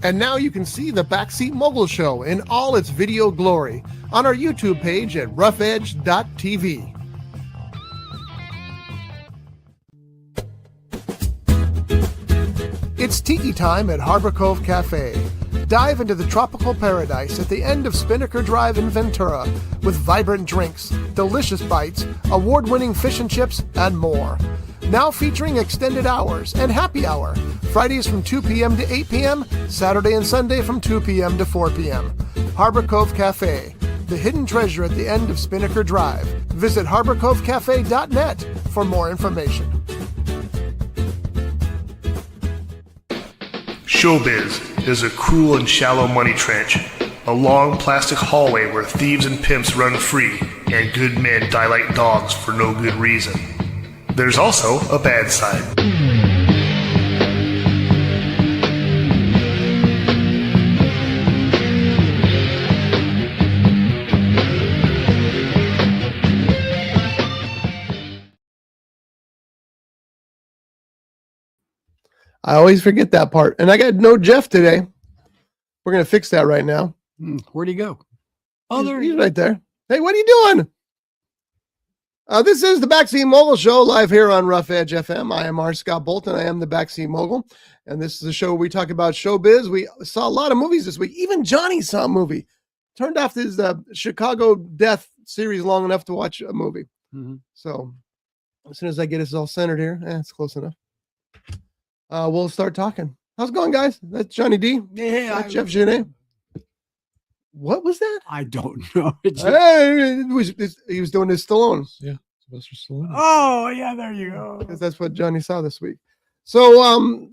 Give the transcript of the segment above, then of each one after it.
And now you can see the Backseat Mogul Show in all its video glory on our YouTube page at roughedge.tv. It's tiki time at Harbor Cove Cafe. Dive into the tropical paradise at the end of Spinnaker Drive in Ventura with vibrant drinks, delicious bites, award-winning fish and chips, and more. Now featuring extended hours and happy hour. Fridays from 2 p.m. to 8 p.m., Saturday and Sunday from 2 p.m. to 4 p.m. Harbor Cove Cafe, the hidden treasure at the end of Spinnaker Drive. Visit harborcovecafe.net for more information. Showbiz is a cruel and shallow money trench, a long plastic hallway where thieves and pimps run free and good men die like dogs for no good reason. There's also a bad side. I always forget that part. And I got no Jeff today. We're going to fix that right now. Where'd he go? Oh, he's right there. Hey, what are you doing? This is the Backseat Mogul Show live here on Rough Edge FM. I am R. Scott Bolton. I am the Backseat Mogul. And this is a show where we talk about showbiz. We saw a lot of movies this week. Even Johnny saw a movie. Turned off his Chicago Death series long enough to watch a movie. Mm-hmm. So as soon as I get us all centered here, it's close enough. We'll start talking. How's it going, guys? That's JohnyD. Yeah, that's Jeff Genet. What was that? I don't know. Hey, he was doing his Stallone. Yeah, Sylvester Stallone. Oh, yeah, there you go. Because that's what Johnny saw this week. So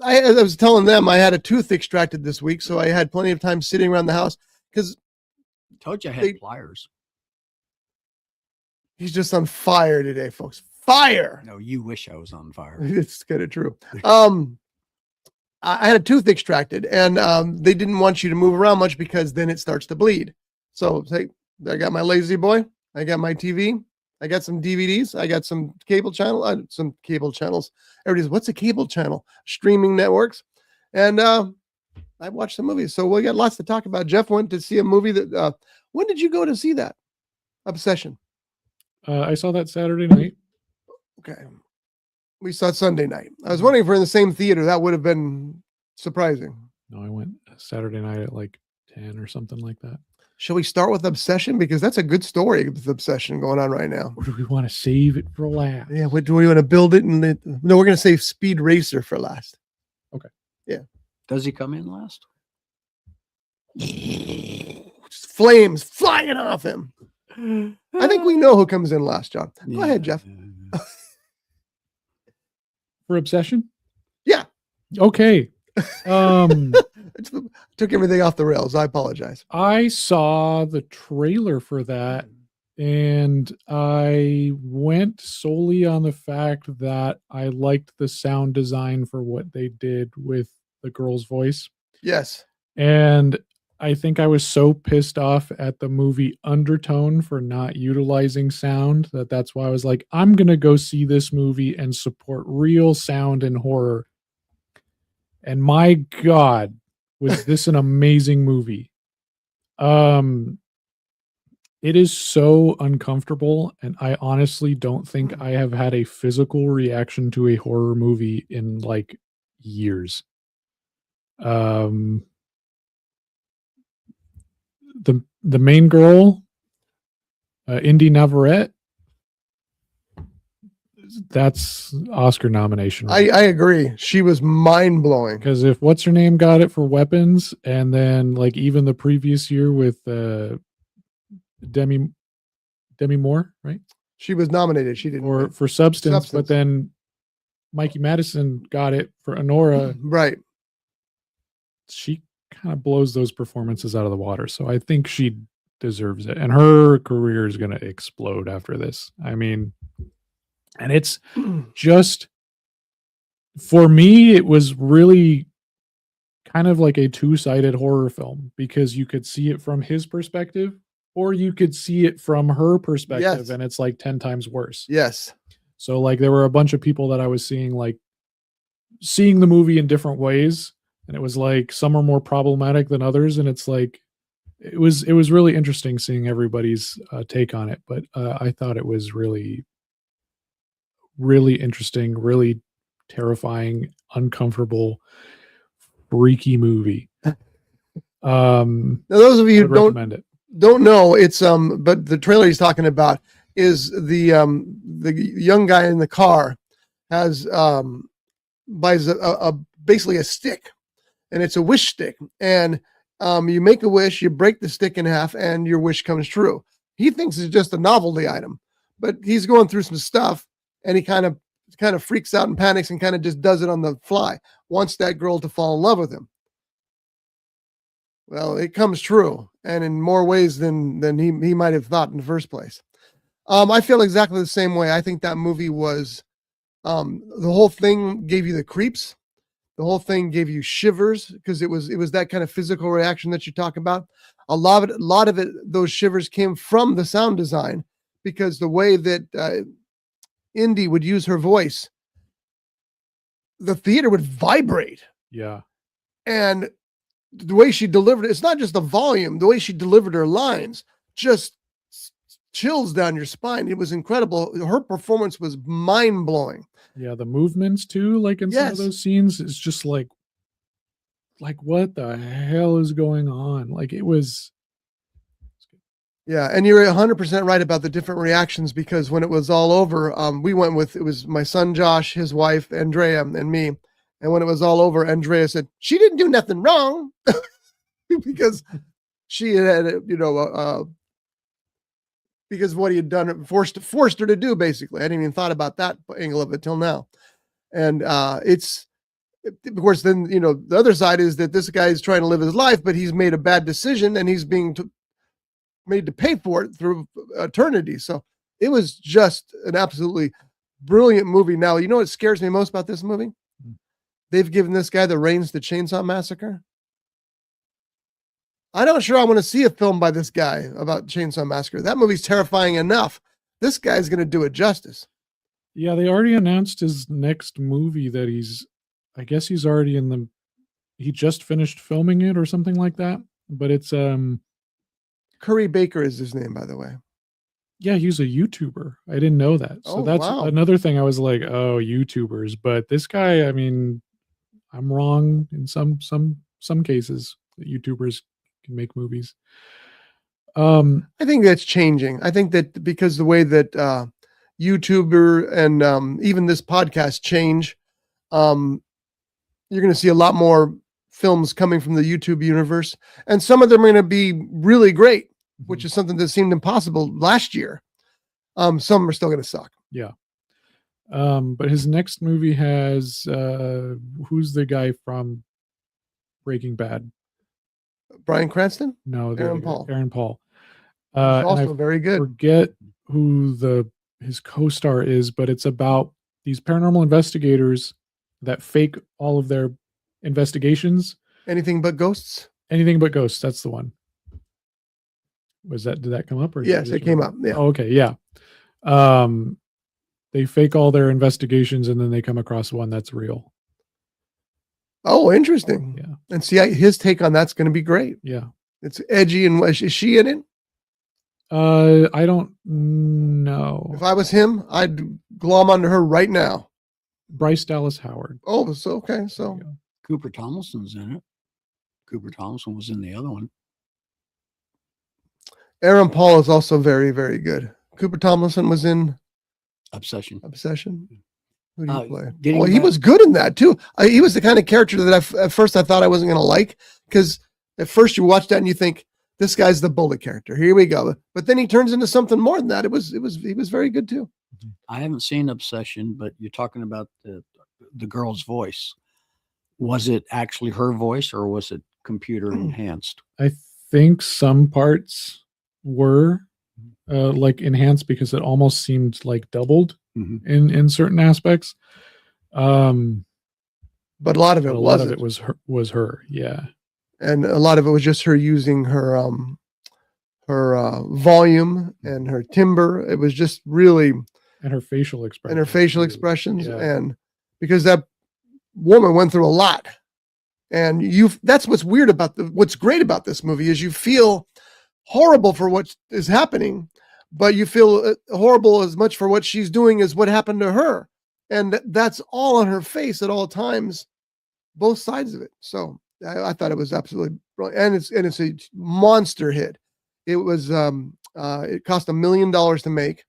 I was telling them I had a tooth extracted this week, so I had plenty of time sitting around the house. Because told you I had pliers. He's just on fire today, folks. Fire. No, you wish I was on fire. It's kind of true. I had a tooth extracted, and they didn't want you to move around much because then it starts to bleed. So I got my lazy boy, I got my TV, I got some DVDs, I got some cable channels. Everybody's, what's a cable channel? Streaming networks. And I watched some movies. So we got lots to talk about. Jeff went to see a movie that, when did you go to see that? Obsession. I saw that Saturday night. Okay. We saw it Sunday night. I was wondering if we're in the same theater. That would have been surprising. No, I went Saturday night at like 10 or something like that. Shall we start with Obsession? Because that's a good story with Obsession going on right now. Or do we want to save it for last? Yeah, do we want to build it? No, we're going to save Speed Racer for last. Okay. Yeah. Does he come in last? Just flames flying off him. I think we know who comes in last, John. Go ahead, Jeff. For Obsession? Yeah. Okay. Took everything off the rails. I apologize. I saw the trailer for that, and I went solely on the fact that I liked the sound design for what they did with the girl's voice. Yes. And I think I was so pissed off at the movie Undertone for not utilizing sound that's why I was like, I'm going to go see this movie and support real sound and horror. And my God, was this an amazing movie. It is so uncomfortable, and I honestly don't think I have had a physical reaction to a horror movie in like years. The main girl, Indy Navarrete, that's Oscar nomination. Right? I agree. She was mind blowing. Because if what's her name got it for Weapons, and then like even the previous year with Demi Moore, right? She was nominated. She didn't. Or for Substance, but then Mikey Madison got it for Honora. Right. She kind of blows those performances out of the water. So I think she deserves it. And her career is going to explode after this. I mean, and it's just, for me, it was really kind of like a two-sided horror film, because you could see it from his perspective or you could see it from her perspective. Yes. And it's like 10 times worse. Yes. So like there were a bunch of people that I was seeing the movie in different ways. and it was like some are more problematic than others, and it's like it was really interesting seeing everybody's take on it. But I thought it was really interesting, really terrifying, uncomfortable, freaky movie. Now, those of you who don't know, it's but the trailer he's talking about is the young guy in the car has buys basically a stick, and it's a wish stick, and you make a wish, you break the stick in half, and your wish comes true. He thinks it's just a novelty item, but he's going through some stuff, and he kind of freaks out and panics and kind of just does it on the fly. Wants that girl to fall in love with him. Well, it comes true, and in more ways than he might have thought in the first place. I feel exactly the same way. I think that movie was the whole thing gave you the creeps. The whole thing gave you shivers because it was that kind of physical reaction that you talk about. A lot of it, those shivers came from the sound design, because the way that Indy would use her voice, the theater would vibrate. Yeah. And the way she delivered it, it's not just the volume, the way she delivered her lines just chills down your spine. It was incredible. Her performance was mind-blowing. Yeah, the movements too, like in some of those scenes, it's just like what the hell is going on? Like it was. Yeah, and you're 100% right about the different reactions, because when it was all over, we went with, it was my son Josh, his wife Andrea, and me. And when it was all over, Andrea said she didn't do nothing wrong because she had, because what he had done, forced her to do, basically. I hadn't even thought about that angle of it till now. And it's, of course, then, the other side is that this guy is trying to live his life, but he's made a bad decision and he's being made to pay for it through eternity. So it was just an absolutely brilliant movie. Now, you know what scares me most about this movie? They've given this guy the reins to Chainsaw Massacre. I'm not sure I want to see a film by this guy about Chainsaw Massacre. That movie's terrifying enough. This guy's going to do it justice. Yeah, they already announced his next movie that I guess he's already he just finished filming it or something like that. But it's Curry Baker is his name, by the way. Yeah, he's a YouTuber. I didn't know that. So that's another thing I was like, oh, YouTubers. But this guy, I mean, I'm wrong in some cases that YouTubers can make movies. I think that's changing. I think that because the way that YouTuber and even this podcast change, you're going to see a lot more films coming from the YouTube universe, and some of them are going to be really great, which is something that seemed impossible last year. Some are still going to suck. Yeah. But his next movie has who's the guy from Breaking Bad? Bryan Cranston? No, Aaron Paul. Aaron Paul. Also very good. Forget who his co-star is, but it's about these paranormal investigators that fake all of their investigations. Anything But Ghosts? Anything But Ghosts. That's the one. Did that come up? Or yes, it came up. Yeah. Oh, okay. Yeah. They fake all their investigations and then they come across one that's real. Oh, interesting. Yeah. And see, his take on that's going to be great. Yeah. It's edgy. And is she in it? I don't know. If I was him, I'd glom onto her right now. Bryce Dallas Howard. Oh, so okay. So Cooper Thompson's in it. Cooper Thompson was in the other one. Aaron Paul is also very, very good. Cooper Tomlinson was in Obsession. Who do you play? He was good in that too. He was the kind of character that at first I thought I wasn't going to like, because at first you watch that and you think, this guy's the bully character. Here we go. But then he turns into something more than that. He was very good too. I haven't seen Obsession, but you're talking about the girl's voice. Was it actually her voice or was it computer enhanced? I think some parts were like enhanced because it almost seemed like doubled in certain aspects. But a lot of it was her. Yeah. And a lot of it was just her using her volume and her timbre. It was just really, and her facial expressions. Yeah. And because that woman went through a lot, And that's what's weird about what's great about this movie is you feel horrible for what is happening, but you feel horrible as much for what she's doing as what happened to her. And that's all on her face at all times, both sides of it. So I thought it was absolutely brilliant. And it's a monster hit. It was, it cost $1 million to make.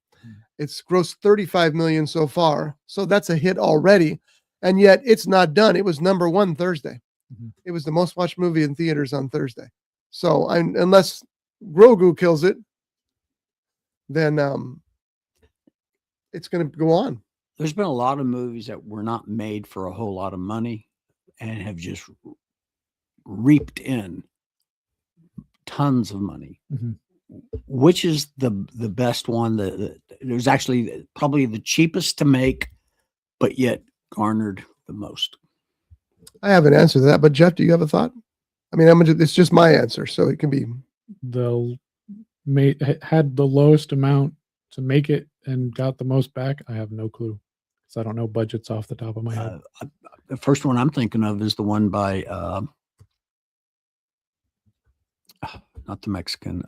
It's grossed 35 million so far. So that's a hit already. And yet it's not done. It was number one Thursday. It was the most watched movie in theaters on Thursday. So unless Grogu kills it, then it's going to go on. There's been a lot of movies that were not made for a whole lot of money and have just reaped in tons of money. Which is the best one? That it was actually probably the cheapest to make, but yet garnered the most. I have an answer to that, but Jeff, do you have a thought? I mean, it's just my answer, so it can be. Had the lowest amount to make it and got the most back. I have no clue, because I don't know budgets off the top of my head. The first one I'm thinking of is the one by not the Mexican.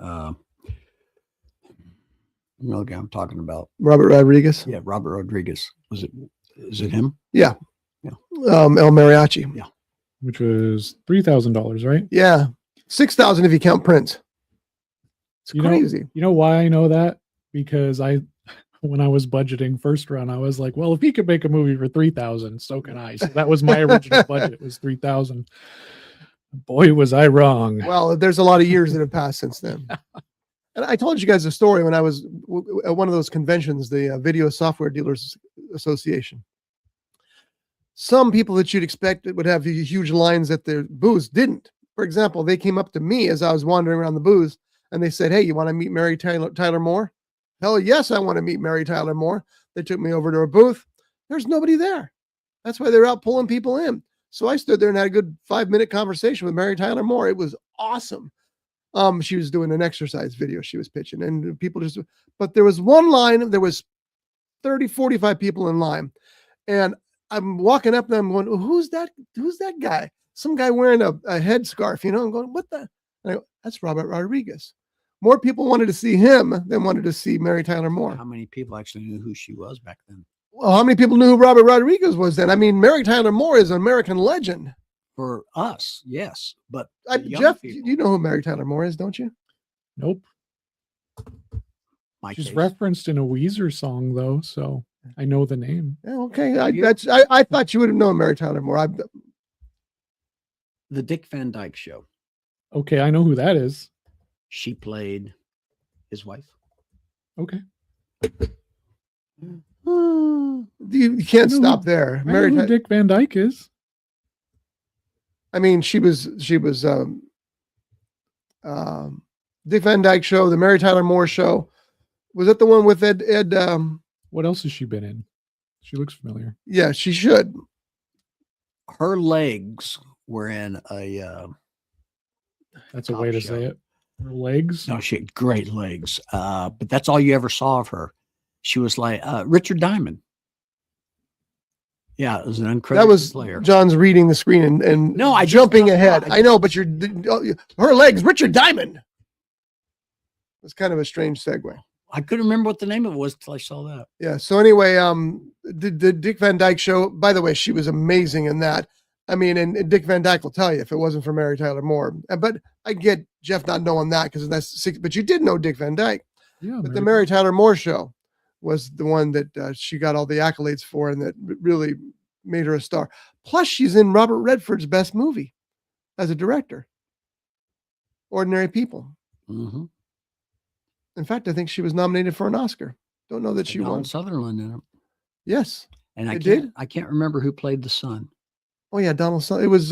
You know the guy I'm talking about. Robert Rodriguez. Yeah, Robert Rodriguez. Is it him? Yeah. Yeah. El Mariachi. Yeah. Which was $3,000, right? Yeah. 6,000 if you count Prince. It's crazy. You know why I know that? Because when I was budgeting first run, I was like, well, if he could make a movie for 3,000, so can I. So that was my original budget, was 3,000. Boy, was I wrong. Well, there's a lot of years that have passed since then. And I told you guys a story when I was at one of those conventions, the Video Software Dealers Association. Some people that you'd expect would have huge lines at their booths didn't. For example, they came up to me as I was wandering around the booth and they said, hey, you want to meet Mary Tyler Moore? Hell yes, I want to meet Mary Tyler Moore. They took me over to her booth. There's nobody there. That's why they're out pulling people in. So I stood there and had a good 5-minute conversation with Mary Tyler Moore. It was awesome. She was doing an exercise video she was pitching, and people but there was one line, there was 30, 45 people in line. And I'm walking up and I'm going, who's that guy? Some guy wearing a headscarf, I'm going, what the? And I go, that's Robert Rodriguez. More people wanted to see him than wanted to see Mary Tyler Moore. How many people actually knew who she was back then? Well, how many people knew who Robert Rodriguez was then? I mean, Mary Tyler Moore is an American legend. For us, yes. But Jeff, you know who Mary Tyler Moore is, don't you? Nope. She's referenced in a Weezer song, though, so I know the name. Yeah, okay. I thought you would have known Mary Tyler Moore. The Dick Van Dyke Show. Okay, I know who that is. She played his wife. Okay. You can't stop there. I know who Dick Van Dyke is. I mean, she was Dick Van Dyke Show, the Mary Tyler Moore Show. Was that the one with Ed? What else has she been in? She looks familiar. Yeah, she should. Her legs were in a. That's a way to say it. Her legs? No, she had great legs. But that's all you ever saw of her. She was like Richard Diamond. Yeah, it was an incredible player. John's reading the screen and no, I jumping ahead. I know, but her legs, Richard Diamond. It's kind of a strange segue. I couldn't remember what the name of it was until I saw that. Yeah. So anyway, the Dick Van Dyke Show, by the way, she was amazing in that. I mean, and Dick Van Dyke will tell you if it wasn't for Mary Tyler Moore. But I get Jeff not knowing that because that's six. But you did know Dick Van Dyke. Yeah. But the Mary Tyler Moore Show was the one that she got all the accolades for and that really made her a star. Plus, she's in Robert Redford's best movie as a director, Ordinary People. Mm-hmm. In fact, I think she was nominated for an Oscar. Don't know that she won. Sutherland in it. Yes. And I can't remember who played the son. Oh yeah, Donald Sutherland. It was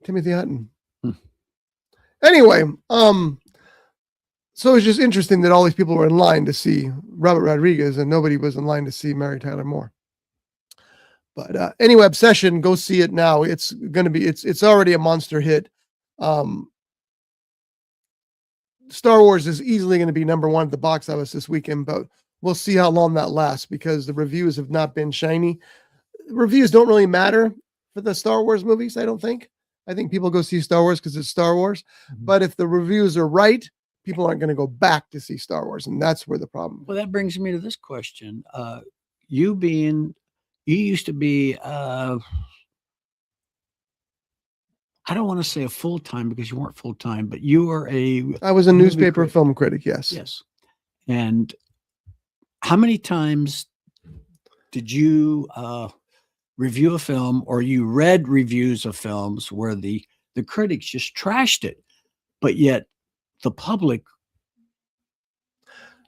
Timothy Hutton. Anyway, so it's just interesting that all these people were in line to see Robert Rodriguez and nobody was in line to see Mary Tyler Moore. But anyway, Obsession, go see it now. It's going to be, it's already a monster hit. Star Wars is easily going to be number one at the box office this weekend, but we'll see how long that lasts because the reviews have not been shiny. reviews don't really matter for the Star Wars movies. I don't think. I think people go see Star Wars because it's Star Wars. But if the reviews are right, people aren't going to go back to see Star Wars, and that's where the problem. Well, that brings me to this question: you used to be. I don't want to say a full-time because you weren't full-time, but you were I was a movie newspaper critic. film critic. Yes. Yes. And how many times did you review a film, or you read reviews of films where the critics just trashed it, but yet the public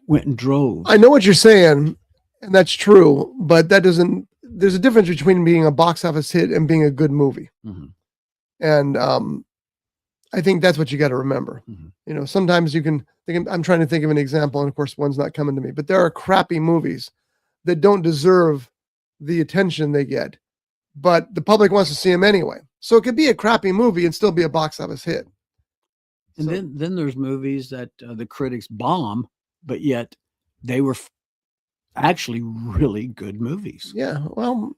went and drove? I know what you're saying, and that's true, but that doesn't. There's a difference between being a box office hit and being a good movie. Mm-hmm. And I think that's what you got to remember. Mm-hmm. You know, sometimes you can think, I'm trying to think of an example, and of course one's not coming to me, but there are crappy movies that don't deserve the attention they get, but the public wants to see them anyway. So it could be a crappy movie and still be a box office hit. And So- then there's movies that the critics bomb, but yet they were actually really good movies. Yeah. Well,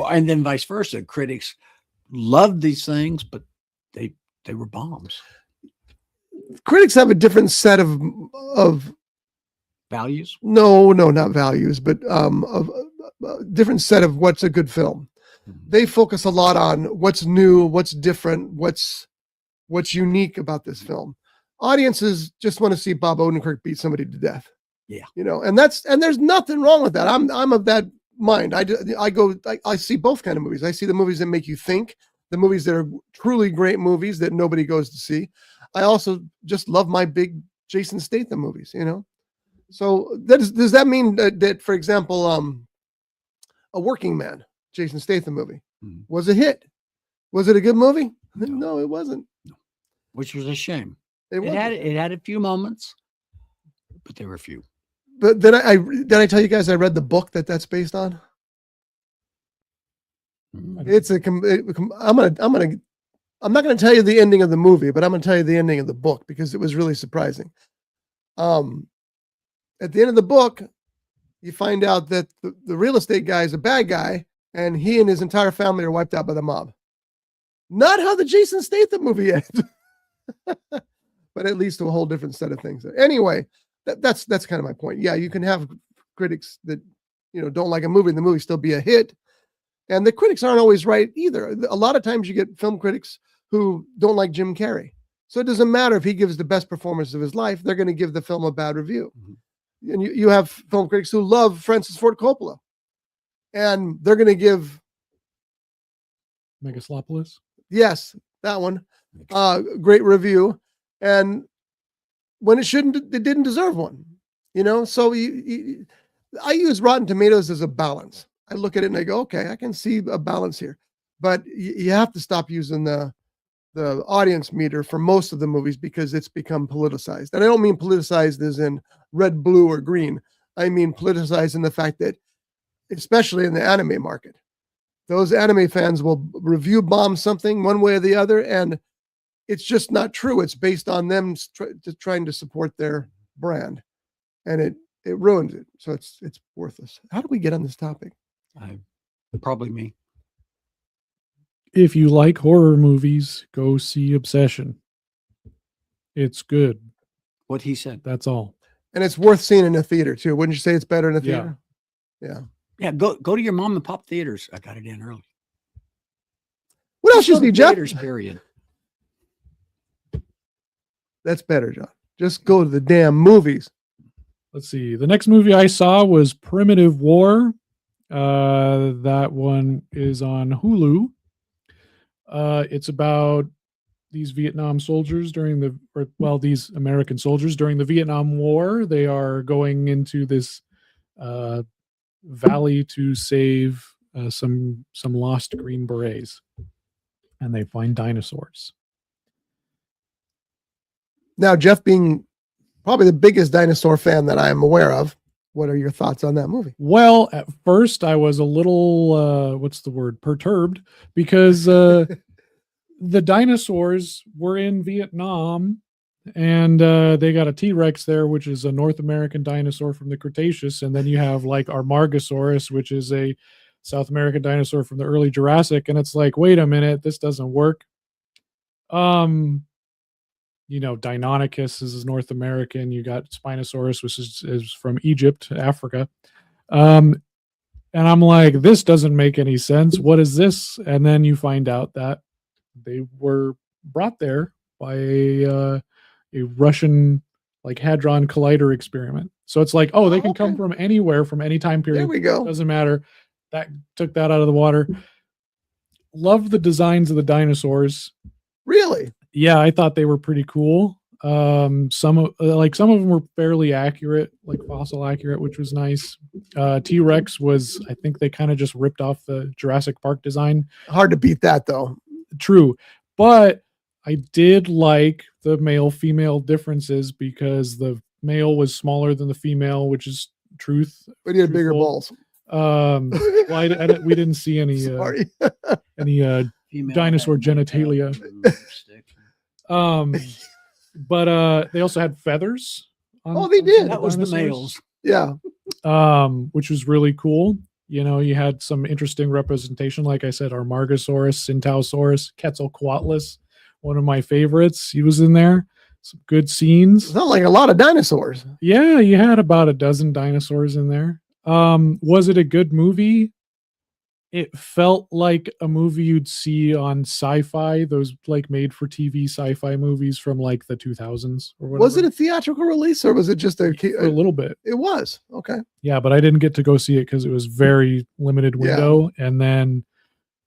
And then vice versa. Critics loved these things, but they were bombs. critics have a different set of Values. no, not values, but of different set of what's a good film. Mhm. They focus a lot on what's new, what's different, what's unique about this film. Audiences just want to see Bob Odenkirk beat somebody to death. Yeah. You know, and there's nothing wrong with that. I'm of that mind. I see both kind of movies. I see the movies that make you think, the movies that are truly great movies that nobody goes to see. I also just love my big Jason Statham movies, you know? So does that mean that, for example, A Working Man, Jason Statham movie, Mhm. was a hit? Was it a good movie? No. No, it wasn't. Which was a shame. It wasn't. It had a few moments, but there were few. But then did I tell you guys I read the book that's based on? Mhm. It's I'm not going to tell you the ending of the movie, but I'm going to tell you the ending of the book because it was really surprising. At the end of the book, you find out that the real estate guy is a bad guy, and he and his entire family are wiped out by the mob. Not how the Jason Statham movie ended, but at least a whole different set of things. Anyway, that's kind of my point. Yeah, you can have critics that don't like a movie, and the movie still be a hit. And the critics aren't always right either. A lot of times you get film critics who don't like Jim Carrey. So it doesn't matter if he gives the best performance of his life, they're going to give the film a bad review. Mm-hmm. And you have film critics who love Francis Ford Coppola, and they're going to give Megalopolis. Yes, that one. Great review. And when it didn't deserve one, so I use Rotten Tomatoes as a balance. I look at it and I go, okay, I can see a balance here, but you have to stop using the audience meter for most of the movies because it's become politicized. And I don't mean politicized as in red, blue, or green. I mean politicized in the fact that, especially in the anime market, those anime fans will review bomb something one way or the other, and it's just not true. It's based on them trying to support their brand, and it ruins it. So it's worthless. How do we get on this topic? Probably me. If you like horror movies, go see Obsession. It's good. What he said. That's all. And it's worth seeing in a theater too. Wouldn't you say it's better in a theater? Yeah. Yeah, go to your mom and pop theaters. I got it in early. What else you see, Jeff? Theaters, period. That's better, John. Just go to the damn movies. Let's see. The next movie I saw was Primitive War. That one is on Hulu. It's about these Vietnam soldiers these American soldiers during the Vietnam War. They are going into this valley to save some lost Green Berets, and they find dinosaurs. Now, Jeff, being probably the biggest dinosaur fan that I am aware of, what are your thoughts on that movie? Well, at first I was a little, perturbed because the dinosaurs were in Vietnam, and they got a T-Rex there, which is a North American dinosaur from the Cretaceous. And then you have like Armargosaurus, which is a South American dinosaur from the early Jurassic, and it's like, wait a minute, this doesn't work. Deinonychus is North American. You got Spinosaurus, which is from Egypt, Africa. And I'm like, this doesn't make any sense. What is this? And then you find out that they were brought there by a Russian Hadron Collider experiment. So it's like, they can come from anywhere, from any time period. There we go. Doesn't matter. That took that out of the water. Love the designs of the dinosaurs. Really? Yeah, I thought they were pretty cool. Some of them were fairly accurate, like fossil accurate, which was nice. T-Rex was, I think they kind of just ripped off the Jurassic Park design. Hard to beat that, though. True. But I did like the male-female differences because the male was smaller than the female, which is truth. But he had bigger balls. We didn't see any Sorry. Female dinosaur had genitalia. stick. But they also had feathers. They did. That was the dinosaurs. males. Yeah. Which was really cool. You had some interesting representation. Like I said, Armargosaurus, Centausaurus, Quetzalcoatlus, one of my favorites. He was in there. Some good scenes. Sounds like a lot of dinosaurs. Yeah, you had about a dozen dinosaurs in there. Was it a good movie? It felt like a movie you'd see on sci-fi, those made for TV sci-fi movies from the 2000s or whatever. Was it a theatrical release or was it just For a little bit? It was. Okay. Yeah, but I didn't get to go see it because it was very limited window. And then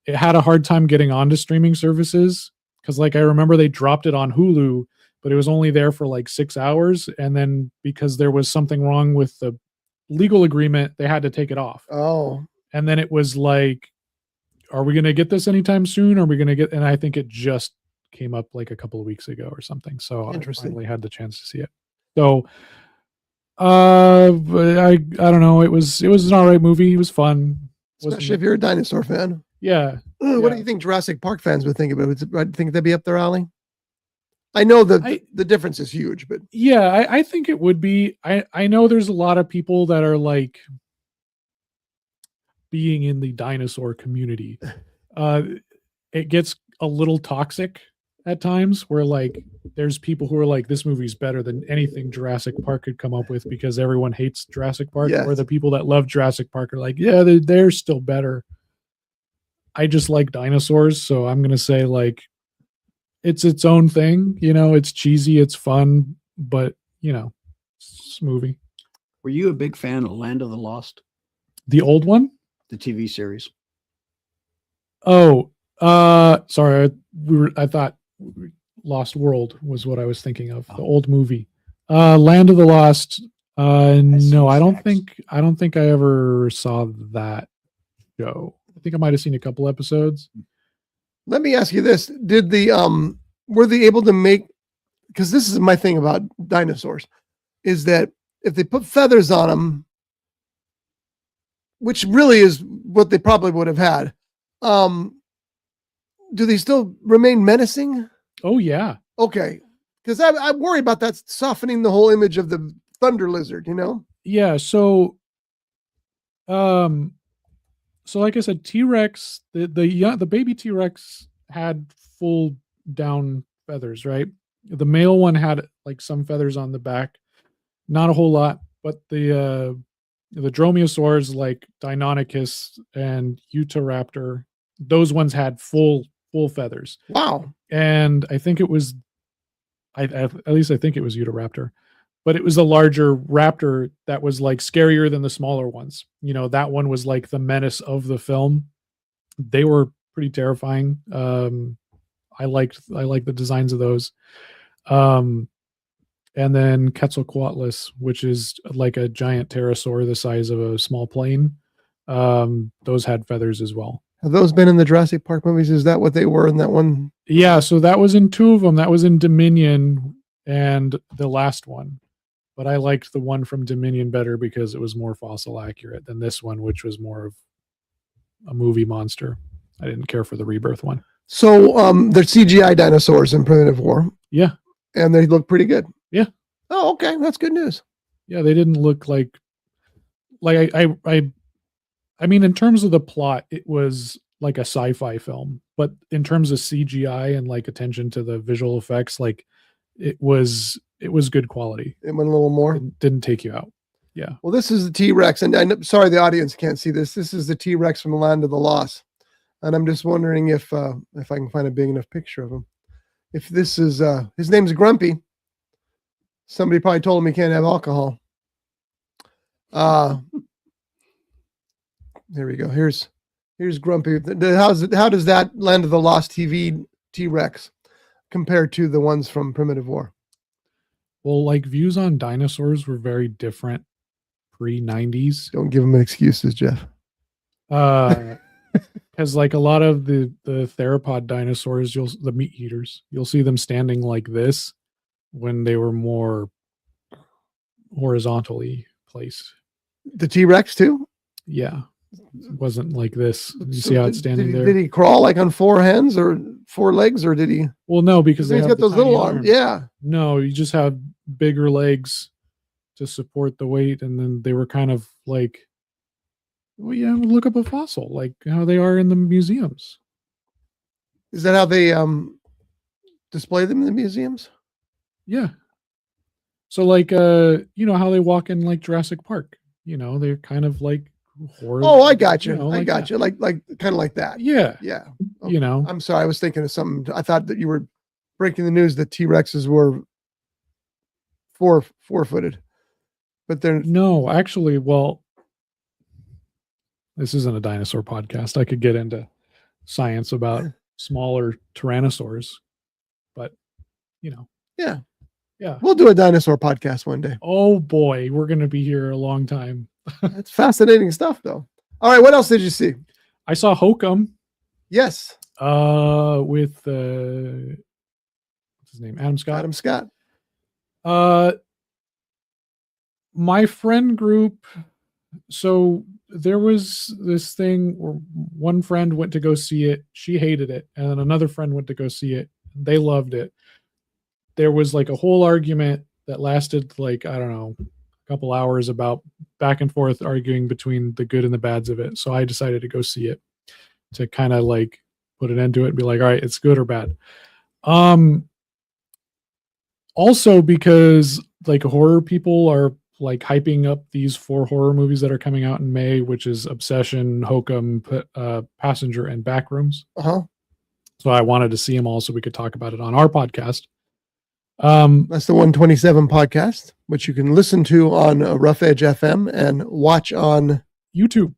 it had a hard time getting onto streaming services because I remember they dropped it on Hulu, but it was only there for 6 hours. And then because there was something wrong with the legal agreement, they had to take it off. Oh. And then it was like, are we going to get this anytime soon? Are we going to get, and I think it just came up a couple of weeks ago or something. So I finally had the chance to see it. So, I don't know. It was an all right movie. It was fun. Especially if you're a dinosaur fan. Yeah. What do you think Jurassic Park fans would think of it? I think they'd be up their alley. I know the difference is huge, but yeah, I think it would be. I know there's a lot of people that are being in the dinosaur community. It gets a little toxic at times where there's people who are like, this movie's better than anything Jurassic Park could come up with because everyone hates Jurassic Park. Yes. Or the people that love Jurassic Park are like, yeah, they're still better. I just like dinosaurs. So I'm going to say it's its own thing. It's cheesy. It's fun, but it's a movie. Were you a big fan of Land of the Lost? The old one? The TV series. Oh, sorry. I thought Lost World was what I was thinking of. The old movie. Land of the Lost. No, I don't think I ever saw that show. I think I might have seen a couple episodes. let me ask you this. Did were they able to make, because this is my thing about dinosaurs, is that if they put feathers on them, which really is what they probably would have had, do they still remain menacing? Oh, yeah. Okay. Because I worry about that softening the whole image of the thunder lizard, you know? Yeah. So like I said, T-Rex, the baby T-Rex had full down feathers, right? The male one had like some feathers on the back, not a whole lot, but the dromaeosaurs like Deinonychus and Utahraptor, those ones had full feathers. Wow. And I think it was, at least I think it was Utahraptor, but it was the larger raptor that was like scarier than the smaller ones. You know, that one was like the menace of the film. They were pretty terrifying. I liked the designs of those. And then Quetzalcoatlus, which is like a giant pterosaur the size of a small plane. Those had feathers as well. Have those been in the Jurassic Park movies? Is that what they were in that one? Yeah, so that was in two of them. That was in Dominion and the last one. But I liked the one from Dominion better because it was more fossil accurate than this one, which was more of a movie monster. I didn't care for the Rebirth one. So they're CGI dinosaurs in Primitive War. Yeah. And they look pretty good. Yeah. Oh, okay. That's good news. Yeah, they didn't look like I I mean, in terms of the plot, it was like a sci-fi film, but in terms of CGI and like attention to the visual effects, like it was good quality. It went a little more. It didn't take you out. Yeah. Well, this is the T-Rex, and I'm sorry the audience can't see this. This is the T-Rex from the Land of the Lost, and I'm just wondering if I can find a big enough picture of him. If this is his name's Grumpy. Somebody probably told him he can't have alcohol. There we go. Here's Grumpy. How does that Land of the Lost TV T-Rex compare to the ones from Primitive War? Well, like views on dinosaurs were very different pre-90s. Don't give him excuses, Jeff. Because like a lot of the theropod dinosaurs, the meat eaters, you'll see them standing like this when they were more horizontally placed. The T-Rex too? Yeah. It wasn't like this. You see how it's standing there? Did he crawl like on four hands or four legs, or did he? Well, no, because he's got those little arms. Yeah. No, you just have bigger legs to support the weight, and then they were kind of like, well, yeah, look up a fossil, like how they are in the museums. Is that how they display them in the museums? Yeah. So like you know how they walk in like Jurassic Park, you know, they're kind of like horror. Oh, I got you. know, I like got that. you. Like kind of like that. Yeah. Yeah. Oh, You know. I'm sorry. I was thinking of something. I thought that you were breaking the news that T-Rexes were four-footed, but they're No, actually, well, this isn't a dinosaur podcast. I could get into science about smaller tyrannosaurs, but you know. Yeah. Yeah. We'll do a dinosaur podcast one day. Oh boy, we're going to be here a long time. It's fascinating stuff, though. All right, what else did you see? I saw Hokum Yes, with what's his name? Adam Scott. Adam Scott. My friend group, so there was this thing where one friend went to go see it, she hated it, and then another friend went to go see it, they loved it. There was like a whole argument that lasted like, I don't know, a couple hours about back and forth arguing between the good and the bads of it. So I decided to go see it to kind of like put an end to it and be like, all right, it's good or bad. Also because like horror people are like hyping up these 4 horror movies that are coming out in May, which is Obsession, Hokum, Passenger, and Backrooms. Uh-huh. So I wanted to see them all so we could talk about it on our podcast. That's the 127 podcast, which you can listen to on Rough Edge FM and watch on YouTube.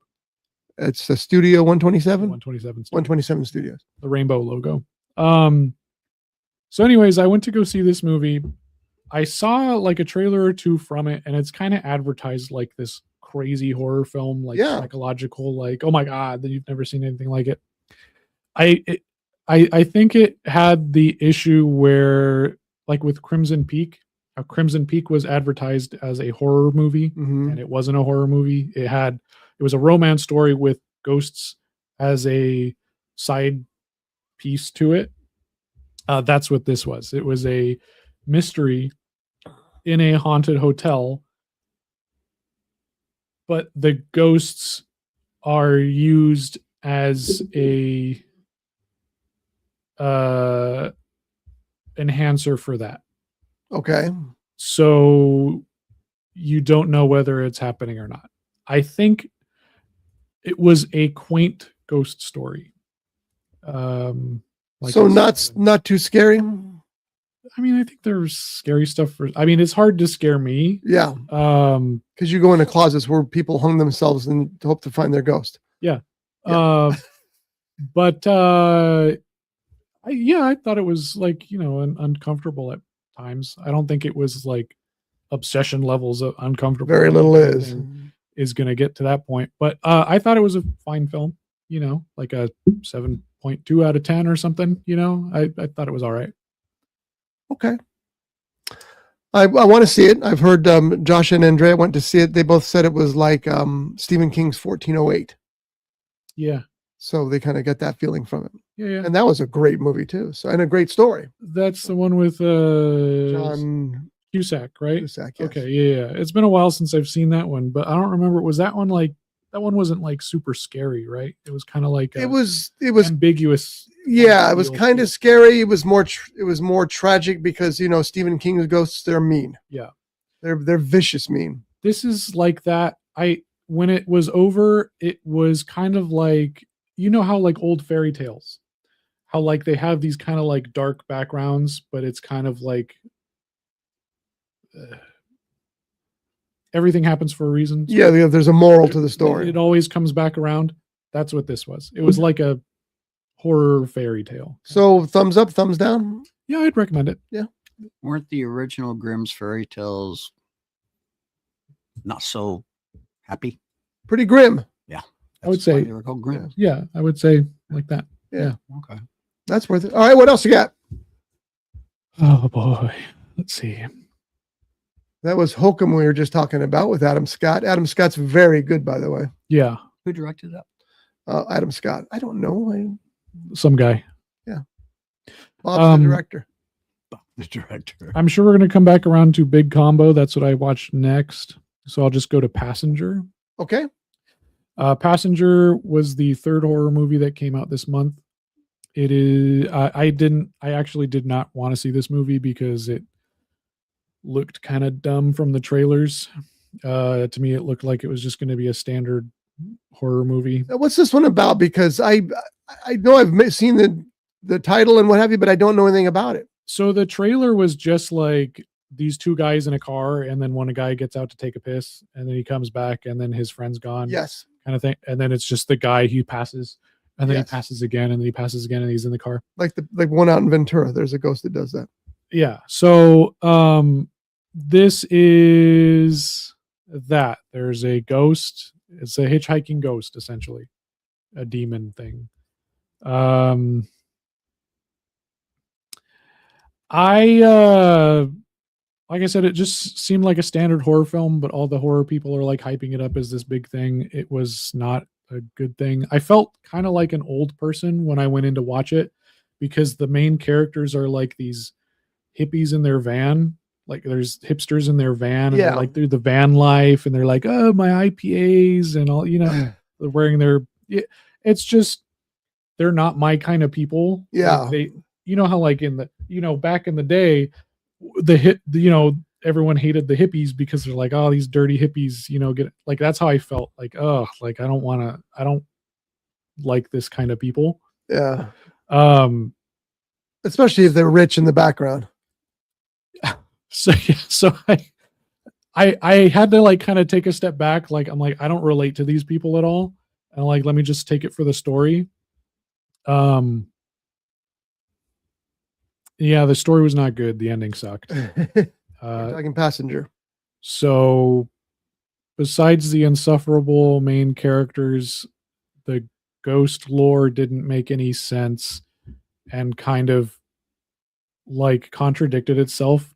It's the Studio 127? 127. 127 Studios. The rainbow logo. So anyways, I went to go see this movie. I saw like a trailer or two from it, and it's kind of advertised like this crazy horror film, like psychological, like, oh my God, that you've never seen anything like it. I think it had the issue where, like with Crimson Peak, how Crimson Peak was advertised as a horror movie, and it wasn't a horror movie. It was a romance story with ghosts as a side piece to it. That's what this was. It was a mystery in a haunted hotel, but the ghosts are used as a enhancer for that. Okay. So you don't know whether it's happening or not. I think it was a quaint ghost story. So not too scary. I mean, I think there's scary stuff it's hard to scare me. Yeah. Because you go into closets where people hung themselves and hope to find their ghost. Yeah. But I thought it was like, uncomfortable at times. I don't think it was like obsession levels of uncomfortable. Very little is going to get to that point. But I thought it was a fine film, like a 7.2 out of 10 or something, I thought it was all right. Okay. I want to see it. I've heard Josh and Andrea went to see it. They both said it was like Stephen King's 1408. Yeah. So they kind of get that feeling from it. Yeah. And that was a great movie too. So, and a great story. That's the one with John Cusack, right? Cusack, yes. Okay. Yeah. It's been a while since I've seen that one, but I don't remember. Was that one like that one wasn't like super scary, right? It was kind of like It was ambiguous. yeah, it was feel kind to of scary. It was more tragic because Stephen King's ghosts, they're mean. Yeah. They're vicious mean. This is like that. When it was over, it was kind of like, how like old fairy tales, how like they have these kind of like dark backgrounds, but it's kind of like everything happens for a reason. Yeah, there's a moral to the story. It always comes back around. That's what this was. It was like a horror fairy tale. So thumbs up, thumbs down? Yeah, I'd recommend it. Yeah. Weren't the original Grimm's fairy tales not so happy? Pretty grim. Yeah. I would say they were called Grimm. Yeah, I would say like that. Yeah. Okay. That's worth it. All right, what else you got? Oh boy. Let's see. That was Hokum we were just talking about with Adam Scott. Adam Scott's very good, by the way. Yeah. Who directed that? Adam Scott. I don't know. Some guy. Bob's the director. The director. I'm sure we're going to come back around to Big Combo. That's what I watched next. So I'll just go to Passenger. Okay. Passenger was the third horror movie that came out this month. It is. I actually did not want to see this movie because it looked kind of dumb from the trailers. To me, it looked like it was just going to be a standard horror movie. Now, what's this one about? Because I know I've seen the title and what have you, but I don't know anything about it. So the trailer was just like these two guys in a car, and then one guy gets out to take a piss, and then he comes back, and then his friend's gone. Yes. Kind of thing. And then it's just the guy he passes, and then Yes. he passes again, and then he passes again, and he's in the car. Like one out in Ventura. There's a ghost that does that. Yeah. So this is that. There's a ghost. It's a hitchhiking ghost, essentially. A demon thing. Like I said, it just seemed like a standard horror film, but all the horror people are like hyping it up as this big thing. It was not a good thing. I felt kind of like an old person when I went in to watch it because the main characters are like these hippies in their van. Like there's hipsters in their van, and they're like through the van life, and they're like, oh, my IPAs and all, they're wearing their. It's just they're not my kind of people. Yeah, like how like in the back in the day, everyone hated the hippies because they're like, oh, these dirty hippies, get like that's how I felt. Like, oh, like I don't like this kind of people. Yeah. Especially if they're rich in the background. So I had to like kind of take a step back. Like I'm like, I don't relate to these people at all. And like, let me just take it for the story. Yeah, the story was not good. The ending sucked. Talking Passenger. So besides the insufferable main characters, the ghost lore didn't make any sense and kind of like contradicted itself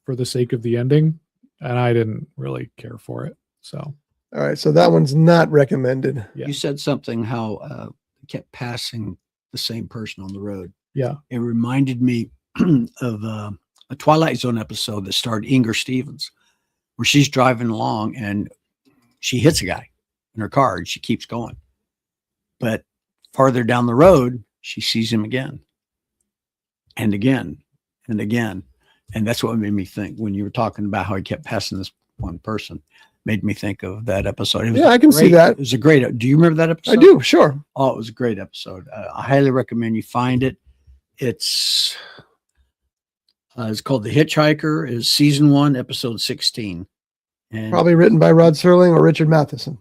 for the sake of the ending. And I didn't really care for it. So, all right. So that one's not recommended. Yeah. You said something how kept passing the same person on the road. Yeah. It reminded me of a Twilight Zone episode that starred Inger Stevens, where she's driving along and she hits a guy in her car and she keeps going. But farther down the road, she sees him again and again and again. And that's what made me think when you were talking about how he kept passing this one person, made me think of that episode. Yeah, I can see that. It was a great, do you remember that episode? I do, sure. Oh, it was a great episode. I highly recommend you find it. It's called The Hitchhiker. Is season 1, episode 16. And probably written by Rod Serling or Richard Matheson.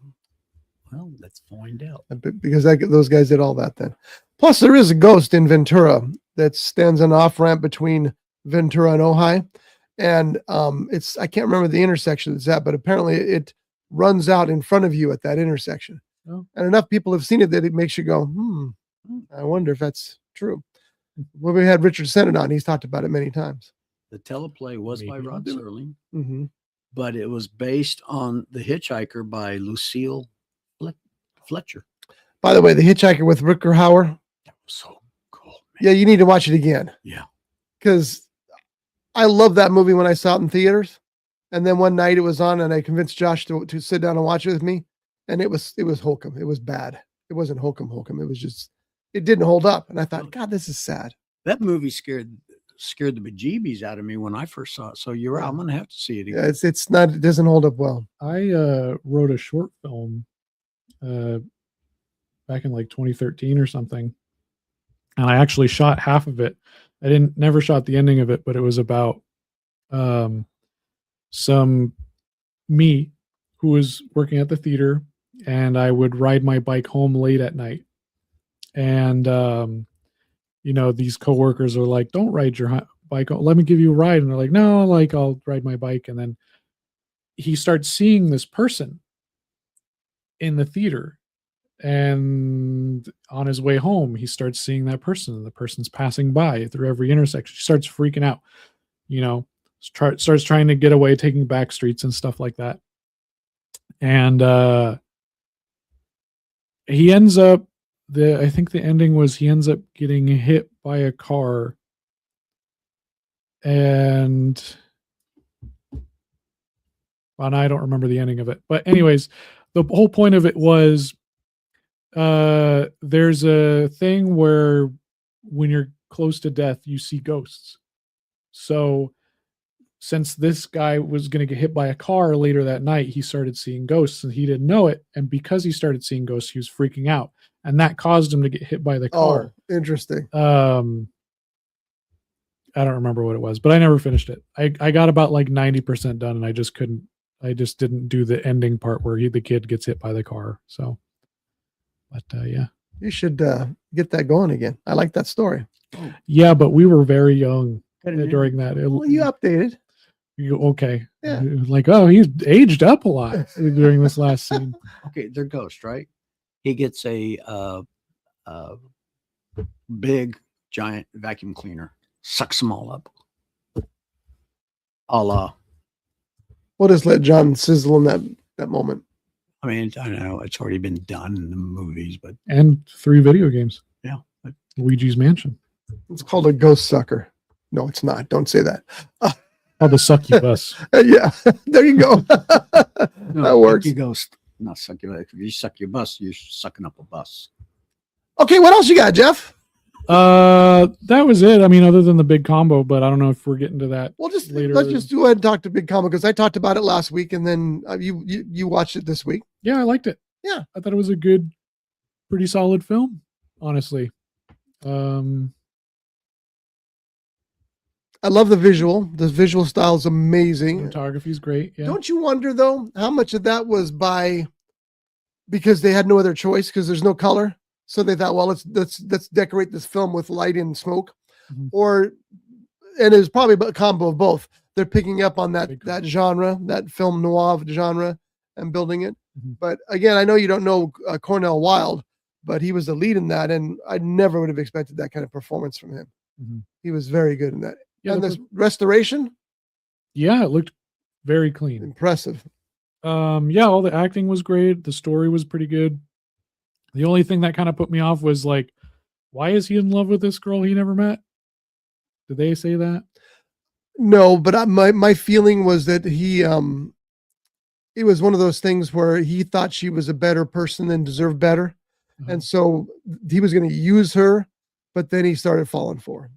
Well, let's find out. Because those guys did all that then. Plus, there is a ghost in Ventura that stands on an off-ramp between Ventura and Ojai. And I can't remember the intersection it's at, but apparently it runs out in front of you at that intersection. Oh. And enough people have seen it that it makes you go, I wonder if that's true. When we had Richard Sennett on, he's talked about it many times. The teleplay was by Rod Serling, mm-hmm. but it was based on The Hitchhiker by Lucille Fletcher. By the way, The Hitchhiker with Rutger Hauer. That was so cool, man. Yeah, you need to watch it again. Yeah. Because I loved that movie when I saw it in theaters. And then one night it was on and I convinced Josh to sit down and watch it with me. and it was Hokum. It was bad. It wasn't Hokum. It was just, it didn't hold up. And I thought, God, this is sad. That movie scared the bejeebies out of me when I first saw it. So you're right. I'm going to have to see it again. Yeah, it's not, it doesn't hold up well. I wrote a short film back in like 2013 or something. And I actually shot half of it. I never shot the ending of it, but it was about me who was working at the theater, and I would ride my bike home late at night. And, these coworkers are like, don't ride your bike. Let me give you a ride. And they're like, no, like I'll ride my bike. And then he starts seeing this person in the theater. And on his way home, he starts seeing that person, and the person's passing by through every intersection. He starts freaking out, starts trying to get away, taking back streets and stuff like that. And he ends up, I think the ending was he ends up getting hit by a car. And I don't remember the ending of it. But anyways, the whole point of it was, there's a thing where when you're close to death, you see ghosts. So since this guy was going to get hit by a car later that night, he started seeing ghosts, and he didn't know it. And because he started seeing ghosts, he was freaking out, and that caused him to get hit by the car. Oh, interesting. I don't remember what it was, but I never finished it. I got about like 90% done, and I just didn't do the ending part where the kid gets hit by the car. So, but yeah. You should get that going again. I like that story. Yeah, but we were very young during that. Well, you updated. Okay. Yeah. Like, oh, he's aged up a lot during this last scene. Okay, they're ghosts, right? He gets a big, giant vacuum cleaner, sucks them all up. A la. We'll just let John sizzle in that moment. I mean, I know it's already been done in the movies, but and 3 video games. Yeah, Luigi's Mansion. It's called a ghost sucker. No, it's not. Don't say that. Oh, the succubus. Yeah, there you go. That works. You ghost, not succubus. If you suck your bus, you're sucking up a bus. Okay, what else you got, Jeff? That was it. I mean, other than the big combo, but I don't know if we're getting to that. Well, later. Let's just go ahead and talk to Big Combo, because I talked about it last week, and then you watched it this week. Yeah, I liked it. Yeah, I thought it was a good, pretty solid film, honestly. I love the visual. The visual style is amazing. Cinematography is great. Yeah. Don't you wonder though how much of that was because they had no other choice, because there's no color, so they thought, well, let's decorate this film with light and smoke, and it was probably a combo of both. They're picking up on that genre, that film noir genre, and building it. But again, I know you don't know Cornell Wilde, but he was the lead in that, and I never would have expected that kind of performance from him. He was very good in that. Yeah, and this restoration? Yeah, it looked very clean. Impressive. Yeah, all the acting was great. The story was pretty good. The only thing that kind of put me off was like, why is he in love with this girl he never met? Did they say that? No, but my feeling was that it was one of those things where he thought she was a better person and deserved better. And so he was going to use her, but then he started falling for her.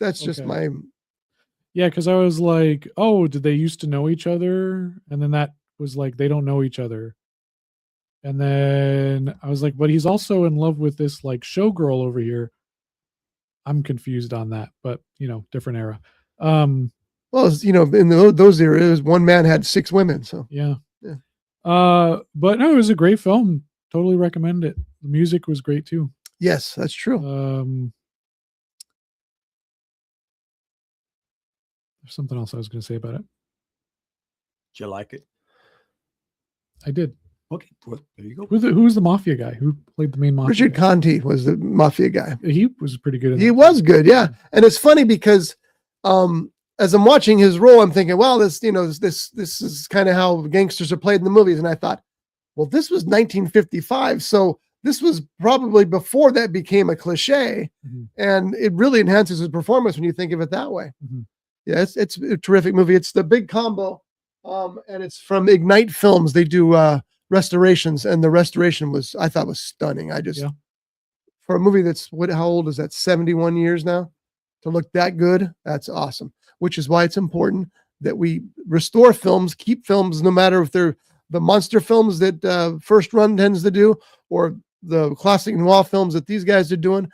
That's just my. Yeah, because I was like, oh, did they used to know each other? And then that was like, they don't know each other. And then I was like, but he's also in love with this like showgirl over here. I'm confused on that, but different era. Well, in those eras, one man had 6 women. So yeah. But no, it was a great film. Totally recommend it. The music was great too. Yes, that's true. There's something else I was going to say about it. Did you like it? I did. Okay, well, there you go. Who was the mafia guy? Who played the main mafia? Richard Conte was the mafia guy. He was pretty good. He was good, yeah. And it's funny because as I'm watching his role, I'm thinking, well, this is kind of how gangsters are played in the movies. And I thought, well, this was 1955, so this was probably before that became a cliche, and it really enhances his performance when you think of it that way. Yeah, it's a terrific movie. It's the Big Combo, and it's from Ignite Films. They do restorations, and the restoration I thought was stunning. For a movie that's how old is that? 71 years now, to look that good, that's awesome. Which is why it's important that we restore films, keep films, no matter if they're the monster films that First Run tends to do, or the classic noir films that these guys are doing.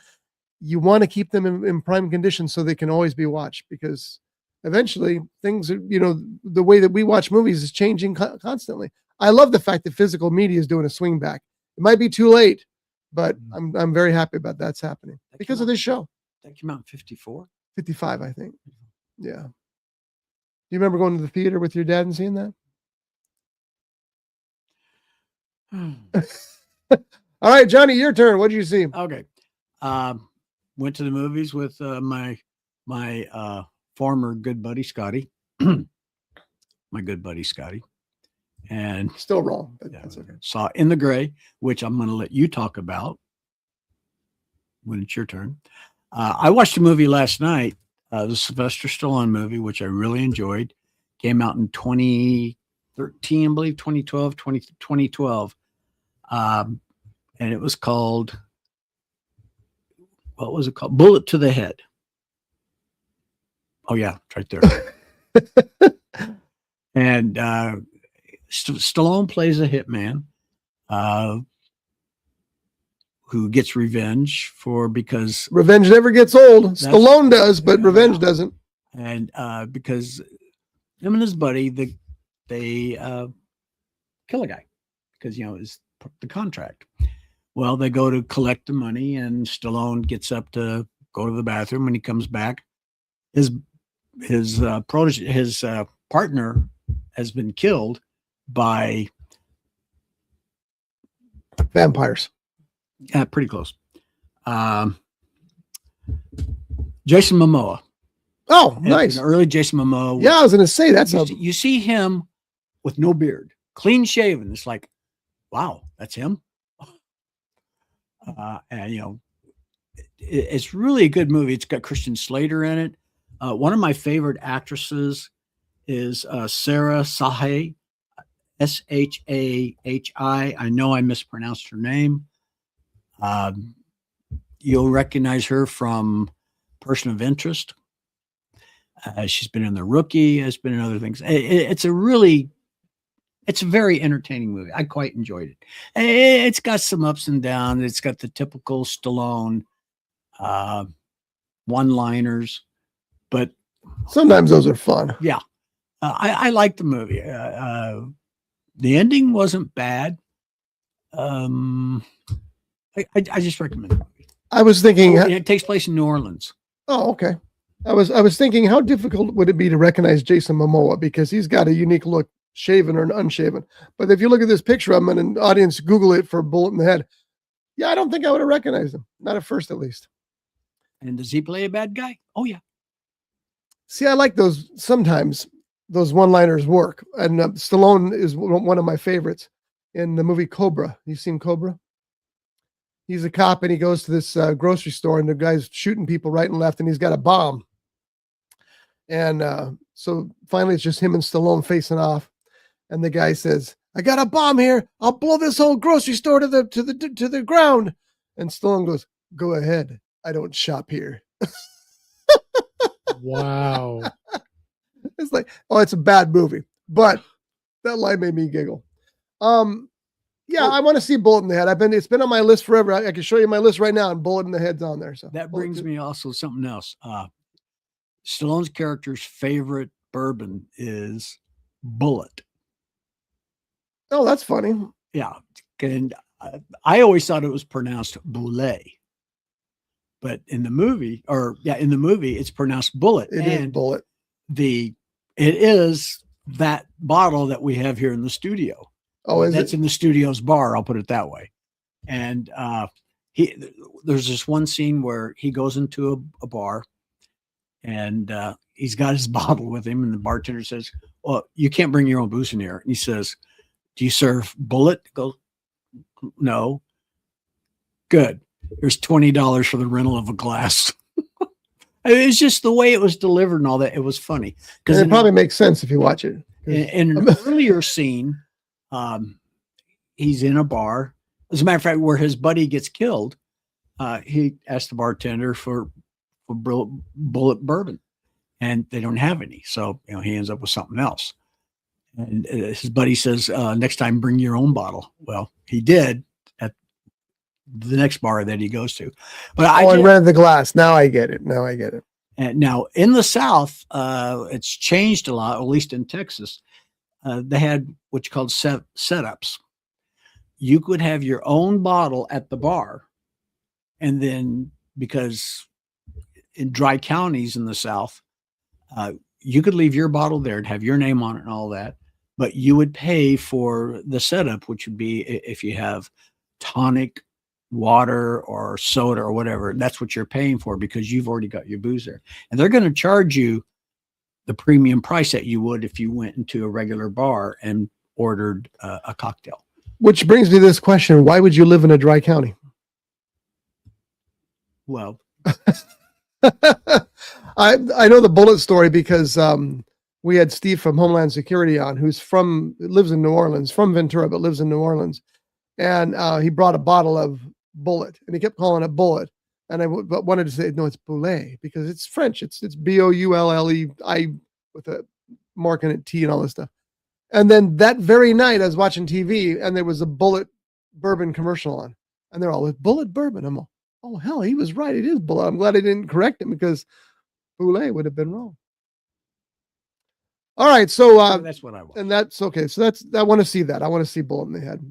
You want to keep them in prime condition so they can always be watched, because eventually things are, the way that we watch movies is changing constantly. I love the fact that physical media is doing a swing back. It might be too late, but I'm very happy about that's happening because of this show. That came out in 54? 55, I think. Yeah. Do you remember going to the theater with your dad and seeing that? All right, Johnny, your turn. What did you see? Okay. Went to the movies with my former good buddy Scotty. My good buddy Scotty. And still wrong, but that's okay. Saw In the Gray, which I'm going to let you talk about when it's your turn. I watched a movie last night, the Sylvester Stallone movie, which I really enjoyed. Came out in 2013, I believe, 2012. And it was called, what was it called? Bullet to the Head. Oh, yeah, it's right there. And Stallone plays a hitman who gets revenge because revenge never gets old. Stallone does, but revenge doesn't. And because him and his buddy, they kill a guy because it's the contract. Well, they go to collect the money, and Stallone gets up to go to the bathroom. When he comes back, his partner has been killed by vampires. Yeah, pretty close. Jason Momoa. Oh, nice. An early Jason Momoa. Yeah, I was going to say that's you see him with no beard, clean shaven. It's like, wow, that's him. And it's really a good movie. It's got Christian Slater in it. One of my favorite actresses is Sarah Shahi, Shahi. I know I mispronounced her name. You'll recognize her from Person of Interest. She's been in The Rookie, has been in other things. It's a very entertaining movie. I quite enjoyed it. It's got some ups and downs. It's got the typical Stallone one-liners, but sometimes those are fun. Yeah. I like the movie. The ending wasn't bad. I just recommend it. I was thinking it takes place in New Orleans. Oh, okay. I was thinking, how difficult would it be to recognize Jason Momoa, because he's got a unique look, shaven or unshaven. But if you look at this picture of him, and an audience Google it for Bullet in the Head, yeah, I don't think I would have recognized him. Not at first, at least. And does he play a bad guy? Oh yeah. See, I like those. Sometimes those one-liners work, and Stallone is one of my favorites in the movie Cobra. You've seen Cobra? He's a cop, and he goes to this grocery store, and the guy's shooting people right and left, and he's got a bomb. And so finally, it's just him and Stallone facing off, and the guy says, "I got a bomb here. I'll blow this whole grocery store to the ground." And Stallone goes, "Go ahead. I don't shop here." Wow. It's like, oh, it's a bad movie, but that line made me giggle. Yeah, I want to see Bullet in the Head. It's been on my list forever. I can show you my list right now, and Bullet in the Head's on there. So that brings me also something else. Stallone's character's favorite bourbon is Bullet. Oh, that's funny. Yeah, and I always thought it was pronounced Boulet, but in the movie, it's pronounced Bullet. It is Bullet. It is that bottle that we have here in the studio. Oh, that's in the studio's bar. I'll put it that way. And there's this one scene where he goes into a bar, and he's got his bottle with him, and the bartender says, "Well, you can't bring your own booze in here." And he says, "Do you serve Bullet?" Go, "No." "Good. Here's $20 for the rental of a glass." It's just the way it was delivered and all that. It was funny because it probably makes sense if you watch it. In an earlier scene, he's in a bar. As a matter of fact, where his buddy gets killed, he asked the bartender for bullet bourbon, and they don't have any. So, he ends up with something else. And his buddy says, next time, bring your own bottle. Well, he did at the next bar that he goes to. But I rented the glass. Now I get it. And now in the South, it's changed a lot, at least in Texas. They had what you called setups. You could have your own bottle at the bar. And then, because in dry counties in the South, you could leave your bottle there and have your name on it and all that, but you would pay for the setup, which would be if you have tonic, water, or soda or whatever, that's what you're paying for because you've already got your booze there. And they're going to charge you the premium price that you would if you went into a regular bar and ordered a cocktail. Which brings me to this question. Why would you live in a dry county? Well, I know the bullet story because we had Steve from Homeland Security on, lives in New Orleans, from Ventura, but lives in New Orleans. And he brought a bottle of bullet and he kept calling it bullet. And I wanted to say, no, it's boulet because it's French. It's Boullei with a mark in it, T and all this stuff. And then that very night I was watching TV and there was a bullet bourbon commercial on and they're all with bullet bourbon. I'm all, oh, hell, he was right. It is bullet. I'm glad I didn't correct him because boulet would have been wrong. All right. So that's what I want. And that's okay. So I want to see that. I want to see bullet in the head.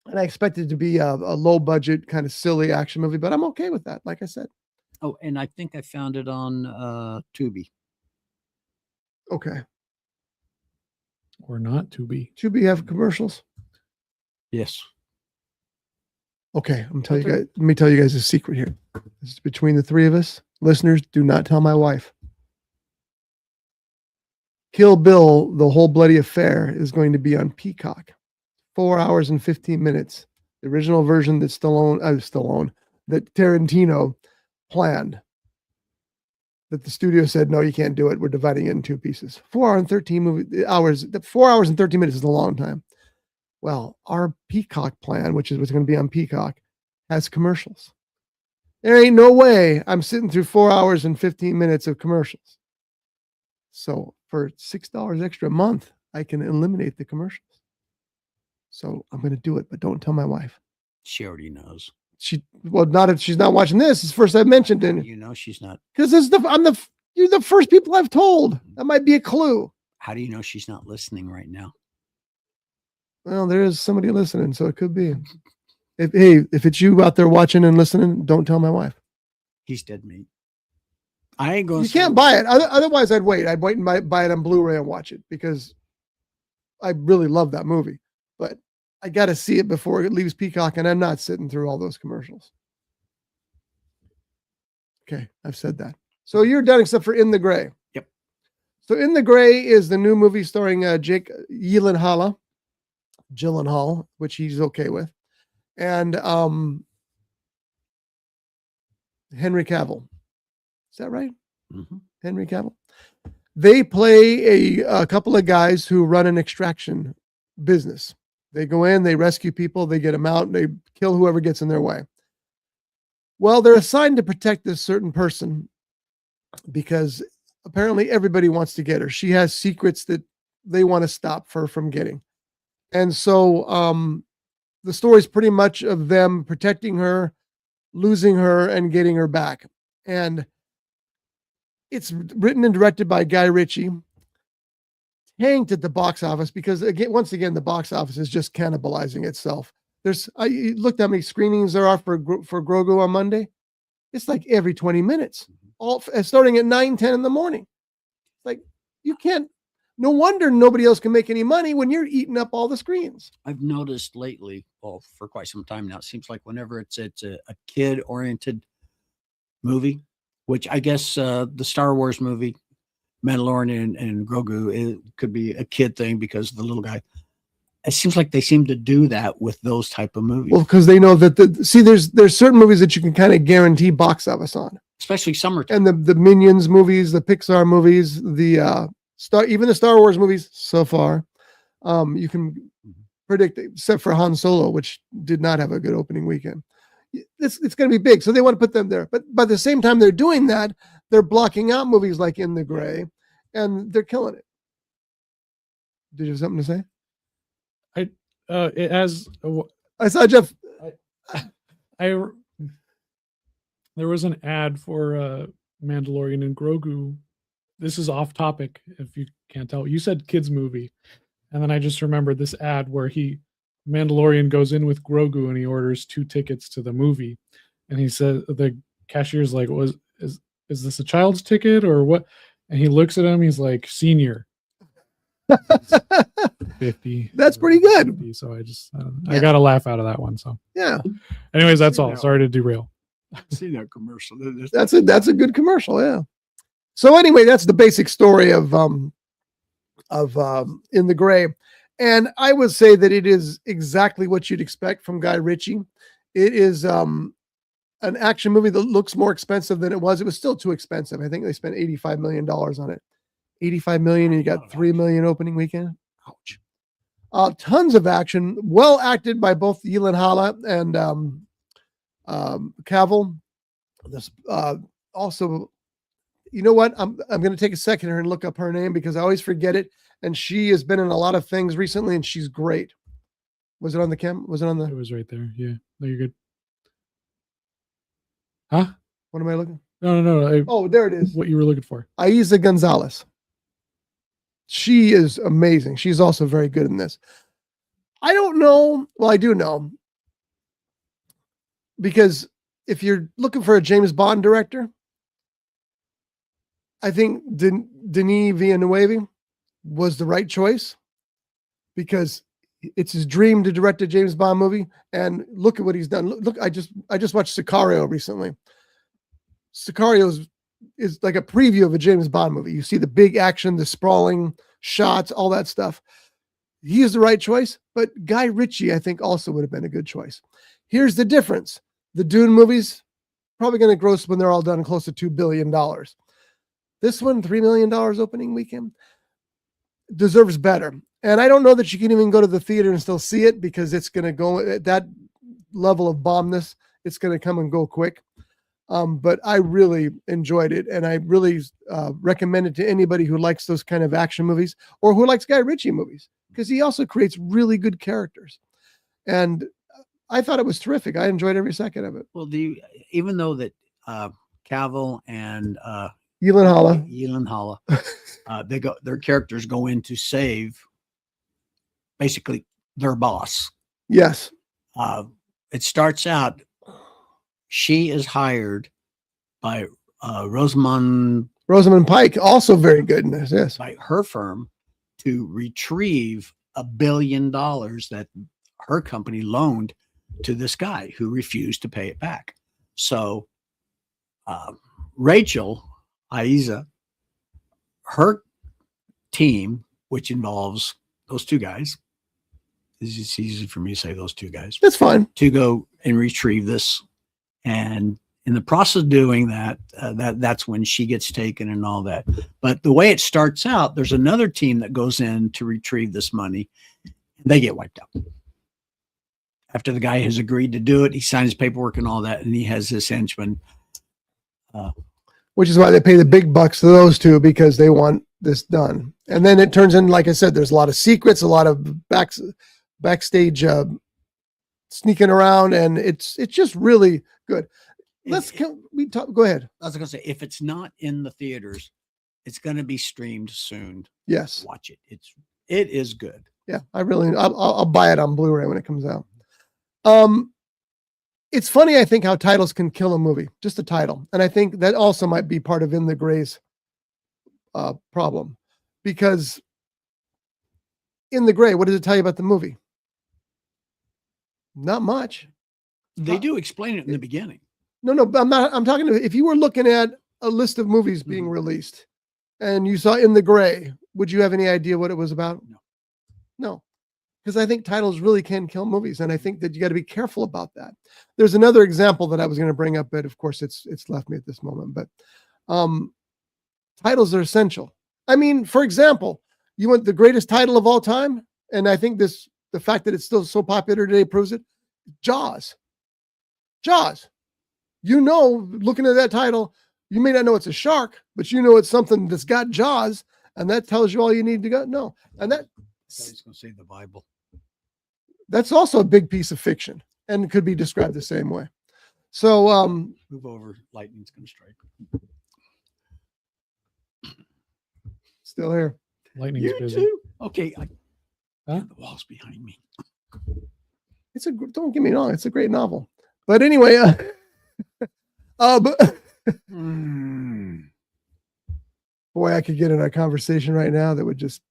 And I expect it to be a low budget kind of silly action movie, but I'm okay with that. Like I said. Oh, and I think I found it on Tubi. Okay. Or not Tubi. Tubi have commercials? Yes. Okay, let me tell you guys a secret here. This is between the three of us. Listeners, do not tell my wife. Kill Bill, the whole bloody affair, is going to be on Peacock. 4 hours and 15 minutes. The original version that that Tarantino planned. That the studio said, no, you can't do it. We're dividing it in two pieces. 4 hours and 13 hours. 4 hours and 13 minutes is a long time. Well, our Peacock plan, which is what's going to be on Peacock, has commercials. There ain't no way I'm sitting through 4 hours and 15 minutes of commercials. So for $6 extra a month, I can eliminate the commercials. So I'm going to do it, but don't tell my wife. She already knows. Not if she's not watching this. It's the first I've mentioned it. She's not. Because you're the first people I've told. That might be a clue. How do you know she's not listening right now? Well, there is somebody listening, so it could be. If it's you out there watching and listening, don't tell my wife. He's dead meat. I ain't going. You can't buy it. Otherwise, I'd wait. I'd wait and buy it on Blu-ray and watch it because I really love that movie. But I got to see it before it leaves Peacock, and I'm not sitting through all those commercials. Okay, I've said that. So you're done except for In the Gray. Yep. So In the Gray is the new movie starring Jake Gyllenhaal, which he's okay with, and Henry Cavill. Is that right? Mm-hmm. Henry Cavill. They play a couple of guys who run an extraction business. They go in, they rescue people, they get them out, and they kill whoever gets in their way. Well, they're assigned to protect this certain person because apparently everybody wants to get her. She has secrets that they want to stop her from getting. And so the story is pretty much of them protecting her, losing her, and getting her back. And it's written and directed by Guy Ritchie. Tanked at the box office because once again the box office is just cannibalizing itself. You looked how many screenings there are for Grogu on Monday. It's like every 20 minutes, all starting at 9-10 in the morning. Like you can't. No wonder nobody else can make any money when you're eating up all the screens. I've noticed lately, well, for quite some time now, it seems like whenever it's a kid-oriented movie, which I guess the Star Wars movie, Mandalorian and Grogu, it could be a kid thing because of the little guy. It seems like they seem to do that with those type of movies. Well, because they know that there's certain movies that you can kind of guarantee box office on, especially summertime. And the Minions movies, the Pixar movies, even the Star Wars movies so far, you can predict, except for Han Solo, which did not have a good opening weekend. It's going to be big, so they want to put them there. But by the same time they're doing that, they're blocking out movies like In the Gray, and they're killing it. Did you have something to say? It has. I saw Jeff. There was an ad for Mandalorian and Grogu. This is off topic, if you can't tell. You said kids movie, and then I just remembered this ad where Mandalorian goes in with Grogu and he orders 2 tickets to the movie, and he says the cashier's like, is this a child's ticket or what? And he looks at him, he's like, senior. 50. That's pretty good. 50, so I got a laugh out of that one. So yeah. Anyways, that's all. Sorry to derail. I've seen that commercial. That's a good commercial. Yeah. So anyway, that's the basic story of In the Gray. And I would say that it is exactly what you'd expect from Guy Ritchie. It is an action movie that looks more expensive than it was. It was still too expensive. I think they spent $85 million on it. $85 million, and you got $3 million opening weekend. Ouch. Tons of action, well acted by both Gyllenhaal and Cavill. This also, you know what? I'm going to take a second here and look up her name because I always forget it. And she has been in a lot of things recently, and she's great. Was it on the cam? Was it on the? It was right there. Yeah. No, you're good. Huh? What am I looking? No. Oh, there it is. What you were looking for? Aiza Gonzalez. She is amazing. She's also very good in this. I don't know. Well, I do know. Because if you're looking for a James Bond director, I think Denis Villeneuve was the right choice because it's his dream to direct a James Bond movie. And look at what he's done. Look, I just watched Sicario recently. Sicario is like a preview of a James Bond movie. You see the big action, the sprawling shots, all that stuff. He is the right choice, but Guy Ritchie, I think, also would have been a good choice. Here's the difference. The Dune movies probably going to gross when they're all done close to $2 billion. This one, $3 million opening weekend, deserves better. And I don't know that you can even go to the theater and still see it because it's going to go at that level of bombness. It's going to come and go quick. But I really enjoyed it, and I really recommend it to anybody who likes those kind of action movies or who likes Guy Ritchie movies because he also creates really good characters. And I thought it was terrific. I enjoyed every second of it. Well, even though that Cavill and Gyllenhaal, their characters go in to save basically their boss. Yes. It starts out. She is hired by Rosamund Pike, also very good in this. Yes, by her firm to retrieve $1 billion that her company loaned to this guy who refused to pay it back. So Rachel, Aiza, her team, which involves those 2 guys, it's easy for me to say those 2 guys. That's fine. To go and retrieve this. And in the process of doing that, that's when she gets taken and all that. But the way it starts out, there's another team that goes in to retrieve this money. And they get wiped out. After the guy has agreed to do it, he signs paperwork and all that, and he has this henchman. Which is why they pay the big bucks to those 2 because they want this done. And then it turns in, like I said, there's a lot of secrets, a lot of backstage sneaking around, and it's just really good. Go ahead. I was going to say, if it's not in the theaters, it's going to be streamed soon. Yes, watch it. It is good. Yeah, I'll buy it on Blu-ray when it comes out. It's funny, I think, how titles can kill a movie, just a title, and I think that also might be part of In the Gray's problem, because In the Gray, what does it tell you about the movie? Not much. They do explain it in the beginning. No, but I'm talking to, if you were looking at a list of movies being released and you saw In the Gray, would you have any idea what it was about? No. Because I think titles really can kill movies. And I think that you got to be careful about that. There's another example that I was going to bring up, but of course it's left me at this moment, but titles are essential. I mean, for example, you want the greatest title of all time? And I think this the fact that it's still so popular today proves it. Jaws. Looking at that title, you may not know it's a shark, but you know it's something that's got jaws, and that tells you all you need to go. No, and that He's going to say the Bible. that's also a big piece of fiction and could be described the same way. So, Move over. Lightning's going to strike. still here. Lightning's You busy. too. Okay. Huh? The wall's behind me. Don't get me wrong, it's a great novel. But anyway, but boy, I could get in a conversation right now that would just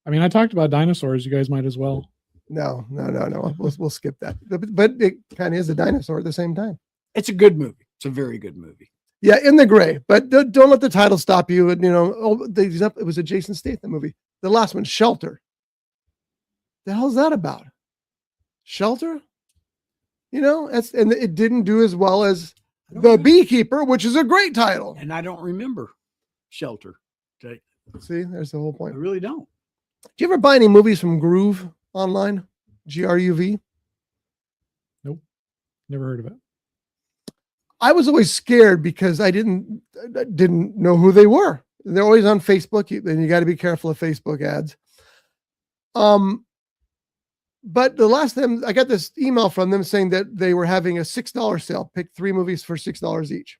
I mean, I talked about dinosaurs. You guys might as well. no. We'll skip that. But it kind of is a dinosaur at the same time. It's a good movie. It's a very good movie. Yeah, In the Gray. But don't let the title stop you. And it was a Jason Statham movie. The last one, Shelter. The hell's that about? Shelter? And it didn't do as well as The Beekeeper, which is a great title. And I don't remember Shelter. See, there's the whole I point. really don't. Do you ever buy any movies from Groove online? GRUV? Never heard of it. I was always scared because I didn't know who they were. They're always on Facebook, and you got to be careful of Facebook ads. But the last time I got this email from them saying that they were having a $6 sale, pick 3 movies for $6 each.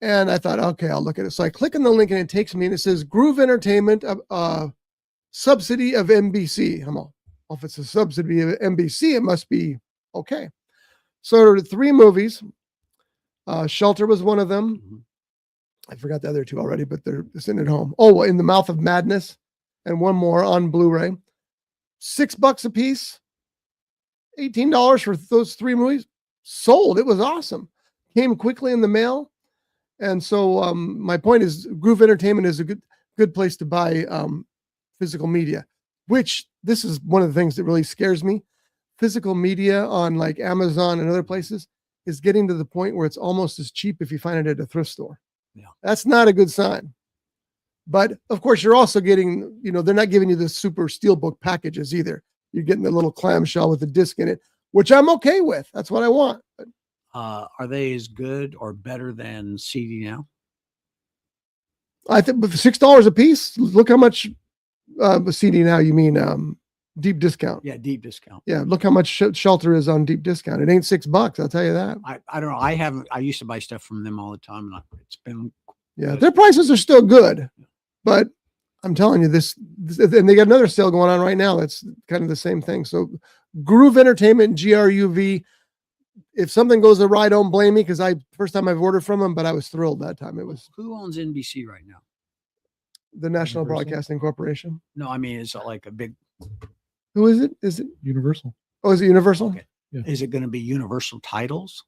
And I thought, okay, I'll look at it. So I click on the link and it takes me and it says Groove Entertainment, subsidy of NBC. If it's a subsidy of NBC, it must be okay. So there were 3 movies. Shelter was one of them. Mm-hmm. I forgot the other 2 already, but they're sitting at home. Oh, In the Mouth of Madness, and one more on Blu-ray. $6 a piece, $18 for those 3 movies. Sold. It was awesome. Came quickly in the mail. And so my point is Groove Entertainment is a good place to buy physical media, which this is one of the things that really scares me. Physical media on like Amazon and other places is getting to the point where it's almost as cheap if you find it at a thrift store. Yeah. That's not a good sign. But of course, you're also getting, they're not giving you the super steelbook packages either. You're getting the little clamshell with the disc in it, which I'm okay with. That's what I want. But, are they as good or better than CD now? I think with $6 a piece, look how much CD now, you mean deep discount. Yeah, deep discount. Yeah, look how much Shelter is on deep discount. It ain't $6, I'll tell you that. I don't know. I used to buy stuff from them all the time, and it's been. Yeah, their prices are still good, but I'm telling you this, and they got another sale going on right now. That's kind of the same thing. So Groove Entertainment, GRUV. If something goes awry, don't blame me, because first time I've ordered from them, but I was thrilled that time. It was Who owns NBC right now? the National Universal? Broadcasting Corporation. No, I mean, is it like a big? Who is it? Is it? Universal. Oh, is it Universal? Okay. Yeah. Is it going to be Universal titles?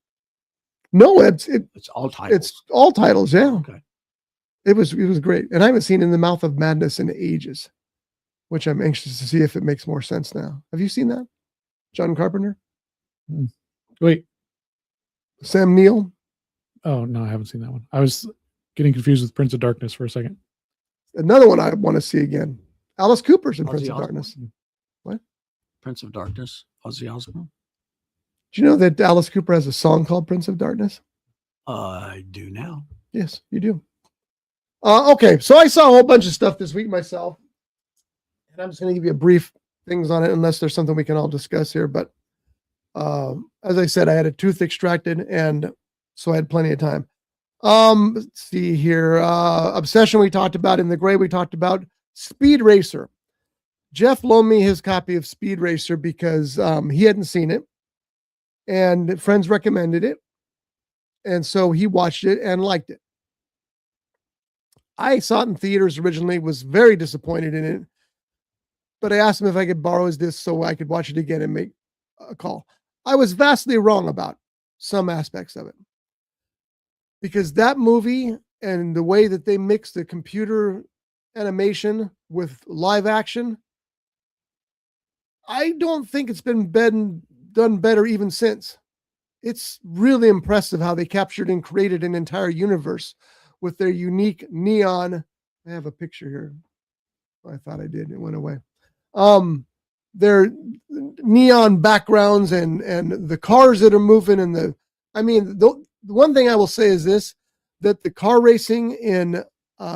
No, it's all titles. It's all titles. Yeah, Okay. it was great, and I haven't seen In the Mouth of Madness in ages, which I'm anxious to see if it makes more sense now. Have you seen that? John Carpenter, Wait. Sam Neill. Oh, no, I haven't seen that one. I was getting confused with Prince of Darkness for a second. Another one I want to see again. Alice Cooper's in Ozzy Prince of Osbourne. Darkness. What? Prince of Darkness, Ozzy Osbourne. Do you know that Alice Cooper has a song called Prince of Darkness? I do now. Yes, you do. Okay, so I saw a whole bunch of stuff this week myself, and I'm just going to give you a brief things on it, unless there's something we can all discuss here. But as I said, I had a tooth extracted, and so I had plenty of time. Let's see here. Obsession we talked about. In the Gray we talked about. Speed Racer. Jeff loaned me his copy of Speed Racer because he hadn't seen it, and friends recommended it, and so he watched it and liked it. I saw it in theaters originally, was very disappointed in it, but I asked him if I could borrow his disc so I could watch it again and make a call. I was vastly wrong about some aspects of it, because that movie and the way that they mix the computer animation with live action, I don't think it's been done better even since. It's really impressive how they captured and created an entire universe with their unique neon. I have a picture here. I thought I did. It went away. their neon backgrounds and the cars that are moving the one thing I will say is this, that the car racing in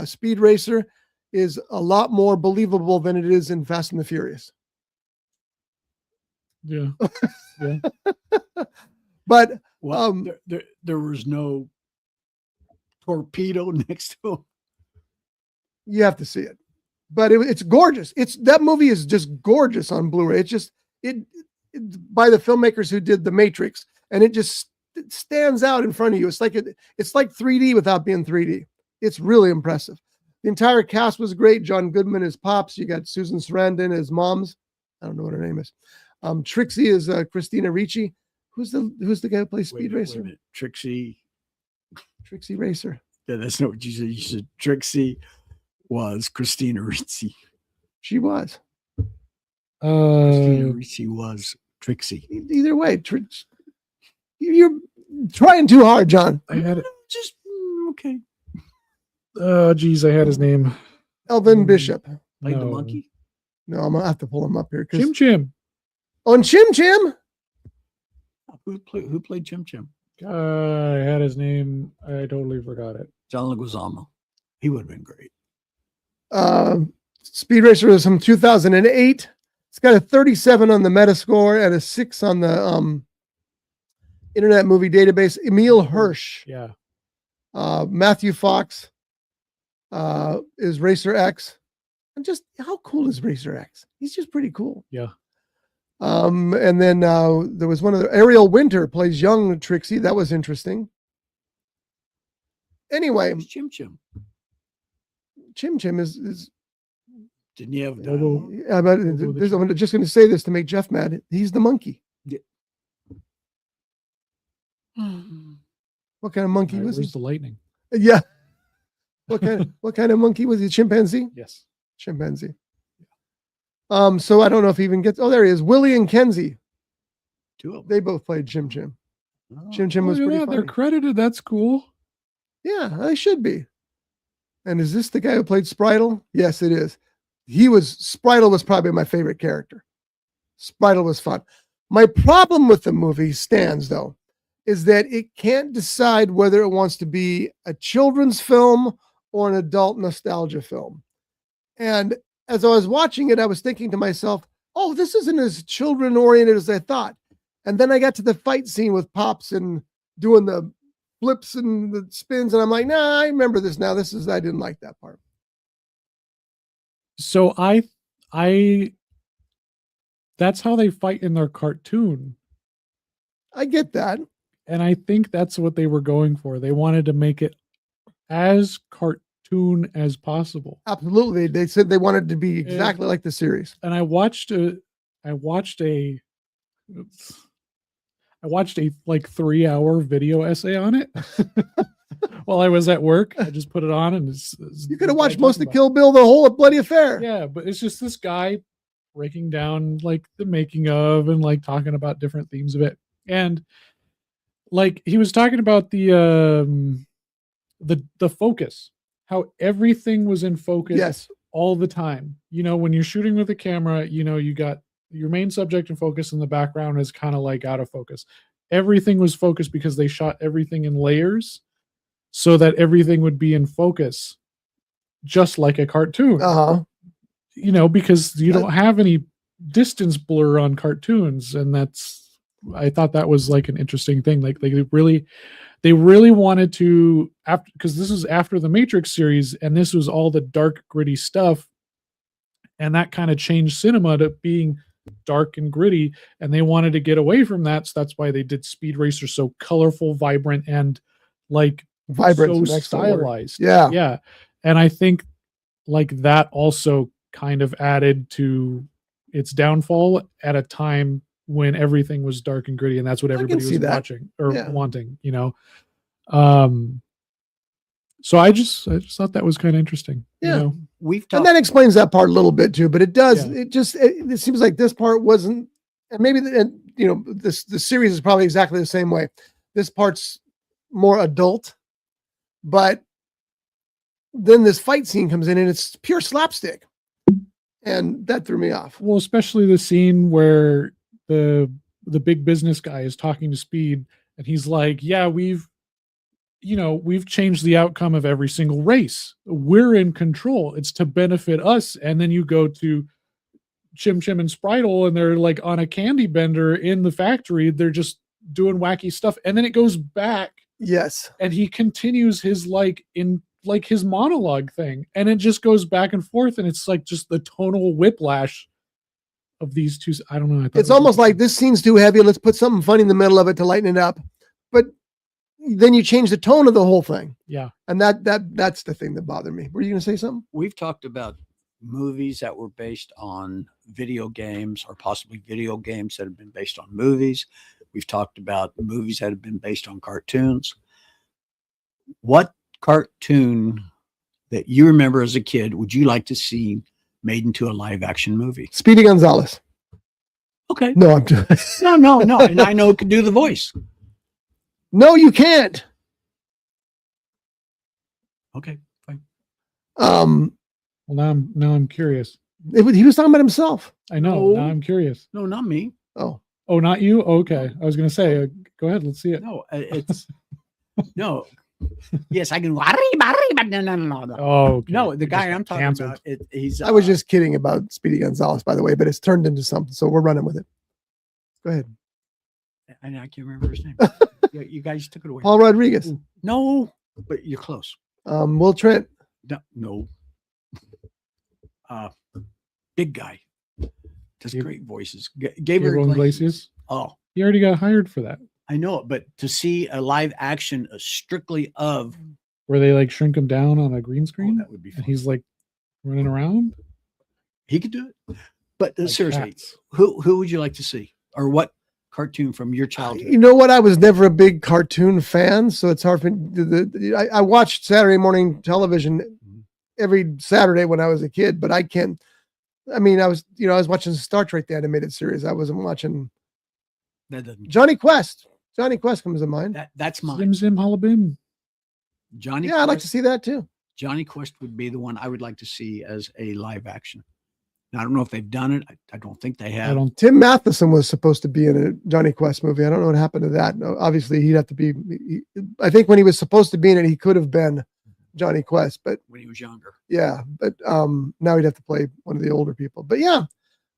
Speed Racer is a lot more believable than it is in Fast and the Furious. Yeah. Yeah. But there was no torpedo next to him. You have to see it. But it's gorgeous. That movie is just gorgeous on Blu-ray. It's just it by the filmmakers who did The Matrix, and it just stands out in front of you. It's like 3D without being 3D. It's really impressive. The entire cast was great. John Goodman as Pops. You got Susan Sarandon as Moms. I don't know what her name is. Trixie is Christina Ricci. Who's the guy who plays Speed Racer? Trixie Racer. Yeah, that's not what you said. You said Trixie was Christina Ricci. She was. Christina Ricci was Trixie. Either way, you're trying too hard, John. I had it. Just okay. Oh, geez, I had his name. Elvin Bishop. Played the monkey. No, I'm gonna have to pull him up here. Chim Chim. On Chim Chim. Who played Chim Chim? I had his name. I totally forgot it. John Leguizamo. He would have been great. Speed Racer is from 2008. It's got a 37 on the Metascore and a 6 on the Internet Movie Database. Emil Hirsch. Yeah. Matthew Fox is Racer X. And just how cool is Racer X? He's just pretty cool. Yeah. And then there was one of the Ariel Winter plays young Trixie. That was interesting. Anyway, Chim Chim. Chim Chim is didn't he have I'm just going to say this to make Jeff mad. He's the monkey. Yeah. What kind of monkey was he? The lightning. Yeah. What kind of monkey was he? Chimpanzee? Yes. Chimpanzee. So I don't know if he even gets. Oh, there he is. Willie and Kenzie. Two of them. They both played Chim Chim. Oh. Chim Chim was pretty funny. They're credited. That's cool. Yeah, they should be. And is this the guy who played Spritle? Yes, it is. Spritle was probably my favorite character. Spritle was fun. My problem with the movie stands, though, is that it can't decide whether it wants to be a children's film or an adult nostalgia film. And as I was watching it, I was thinking to myself, oh, this isn't as children-oriented as I thought. And then I got to the fight scene with Pops and doing the flips and the spins, and I'm like, nah, I remember this now. I didn't like that part. So that's how they fight in their cartoon. I get that. And I think that's what they were going for. They wanted to make it as cartoon as possible. Absolutely. They said they wanted to be exactly like the series. And I watched a like 3-hour video essay on it while I was at work. I just put it on and you could have watched most of Kill Bill, the whole bloody affair. Yeah, but it's just this guy breaking down like the making of and like talking about different themes of it. And like he was talking about the focus, how everything was in focus. Yes. All the time. You know, when you're shooting with a camera, you know, you got your main subject in focus and the background is kind of like out of focus. Everything was focused because they shot everything in layers so that everything would be in focus, just like a cartoon. Uh-huh. You know, because you don't have any distance blur on cartoons. And I thought that was like an interesting thing. Like they really wanted to, because this is after the Matrix series and this was all the dark, gritty stuff. And that kind of changed cinema to being dark and gritty. And they wanted to get away from that. So that's why they did Speed Racer so colorful, vibrant, and like vibrant, so stylized. Yeah. Yeah. And I think like that also kind of added to its downfall at a time when everything was dark and gritty. And that's what everybody was watching or wanting, you know? So I just thought that was kind of interesting. Yeah. You know? And that explains that part a little bit too, but it does, it seems like this part wasn't, and maybe, the series is probably exactly the same way. This part's more adult, but then this fight scene comes in and it's pure slapstick. And that threw me off. Well, especially the scene where the big business guy is talking to Speed, and he's like, yeah, we've changed the outcome of every single race. We're in control. It's to benefit us. And then you go to Chim Chim and Spritle, and they're like on a candy bender in the factory. They're just doing wacky stuff. And then it goes back. Yes. And he continues his his monologue thing. And it just goes back and forth. And it's like just the tonal whiplash of these two. I don't know. It's almost like this scene's too heavy. Let's put something funny in the middle of it to lighten it up. But then you change the tone of the whole thing. Yeah. And that's the thing that bothered me. Were you going to say something? We've talked about movies that were based on video games, or possibly video games that have been based on movies. We've talked about movies that have been based on cartoons. What cartoon that you remember as a kid would you like to see made into a live action movie? Speedy Gonzalez. Okay. No, I'm just... No. And I know it could do the voice. No, you can't. Okay, fine. Well, now I'm curious. He was talking about himself. I know. No. Now I'm curious. No, not me. Oh, not you? Okay. I was going to say, go ahead. Let's see it. No, it's no. Yes, I can. No. Oh, okay. No, the guy Just I'm talking canceled. about, he's. I was just kidding about Speedy Gonzalez, by the way, but it's turned into something, so we're running with it. Go ahead. I can't remember his name. You guys took it away. Paul Rodriguez. No, but you're close. Will Trent. No. Big guy. Does great voices. Gabriel Iglesias. Oh, he already got hired for that. I know it, but to see a live action strictly of where they like shrink him down on a green screen, that would be fun. and he's like running around. He could do it. But Like seriously, cats. who would you like to see, or what cartoon from your childhood? You know what? I was never a big cartoon fan, so it's hard for I watched Saturday morning television every Saturday when I was a kid, but I can't. I mean, I was watching Star Trek, the animated series. I wasn't watching That doesn't. Johnny Quest. Johnny Quest comes to mind. That's mine. Zim Zim Halabim. Johnny. Yeah, I'd like to see that too. Johnny Quest would be the one I would like to see as a live action. Now, I don't know if they've done it. I don't think they have. Tim Matheson was supposed to be in a Johnny Quest movie. I don't know what happened to that. No, obviously, he'd have to be. I think when he was supposed to be in it, he could have been Johnny Quest, but when he was younger. Yeah, but now he'd have to play one of the older people. But yeah,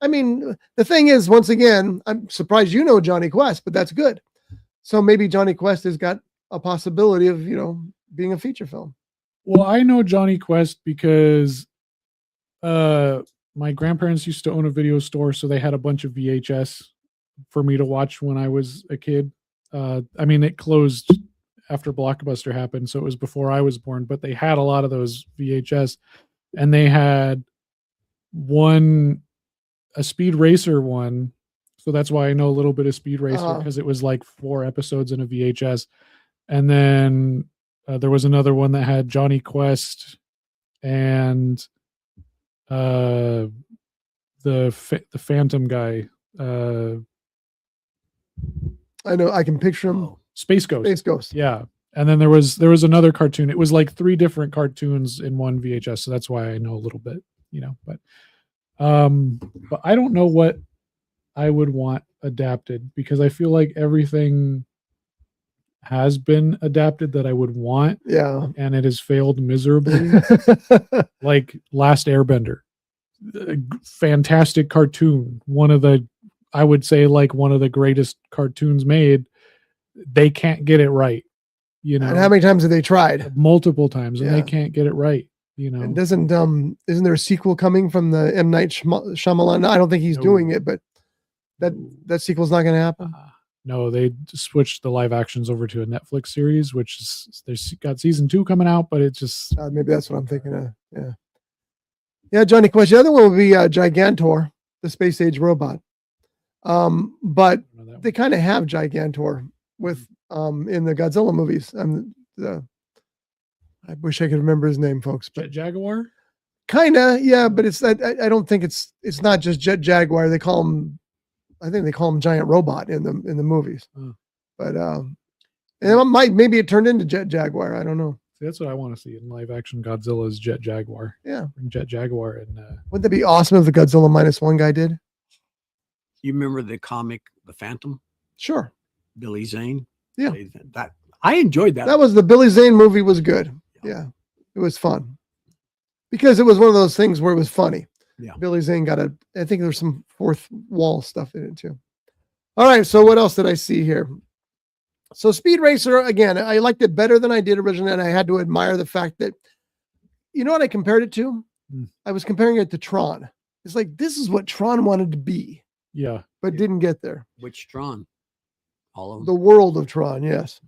I mean, the thing is, once again, I'm surprised you know Johnny Quest, but that's good. So maybe Johnny Quest has got a possibility of being a feature film. Well, I know Johnny Quest because my grandparents used to own a video store, so they had a bunch of VHS for me to watch when I was a kid. I mean, it closed after Blockbuster happened, so it was before I was born, but they had a lot of those VHS, and they had a Speed Racer one. So that's why I know a little bit of Speed Racer, because it was like 4 episodes in a VHS. And then there was another one that had Johnny Quest and the Phantom guy. I know, I can picture him. Space Ghost. Space Ghost. Yeah. And then there was another cartoon. It was like 3 different cartoons in one VHS. So that's why I know a little bit, but I don't know what I would want adapted, because I feel like everything has been adapted that I would want. Yeah. And it has failed miserably. Like Last Airbender. Fantastic cartoon. I would say one of the greatest cartoons made. They can't get it right. And how many times have they tried? Multiple times, and they can't get it right. And isn't there a sequel coming from the M. Night Shyamalan? I don't think he's doing it, but that sequel's not going to happen. No, they switched the live actions over to a Netflix series, which is, there's got season 2 coming out, but it's just maybe that's what I'm thinking of. Yeah. Yeah. Johnny Quest. The other one would be Gigantor, the space age robot. But they kind of have Gigantor with, in the Godzilla movies. I wish I could remember his name, folks, but Jet Jaguar. Kinda. Yeah. But it's, I don't think it's not just Jet Jaguar. I think they call him Giant Robot in the movies. But maybe it turned into Jet Jaguar. I don't know. See, that's what I want to see in live action. Godzilla's Jet Jaguar. Yeah. Bring Jet Jaguar and Wouldn't that be awesome if the Godzilla -1 guy did? You remember the comic The Phantom? Sure. Billy Zane? Yeah. That I enjoyed that. That was the Billy Zane movie was good. Yeah. It was fun. Because it was one of those things where it was funny. Yeah. Billy Zane got I think there's some fourth wall stuff in it too. All right. So what else did I see here? So Speed Racer, again, I liked it better than I did originally. And I had to admire the fact that, you know what I compared it to? I was comparing it to Tron. It's like, this is what Tron wanted to be, yeah. but didn't get there. Which Tron? All of them. The world of Tron, yes.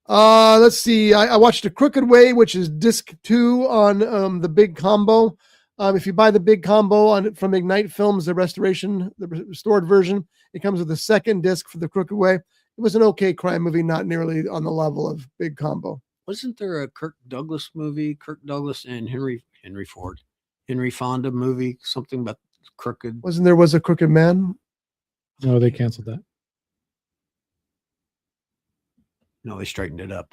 Let's see. I watched A Crooked Way, which is disc 2 on the big combo. If you buy the big combo from Ignite Films, the restored version, it comes with a second disc for The Crooked Way. It was an okay crime movie, not nearly on the level of big combo. Wasn't there a Kirk Douglas movie? Kirk Douglas and Henry Fonda movie, something about crooked. Was a Crooked Man? No, they canceled that. No, they straightened it up.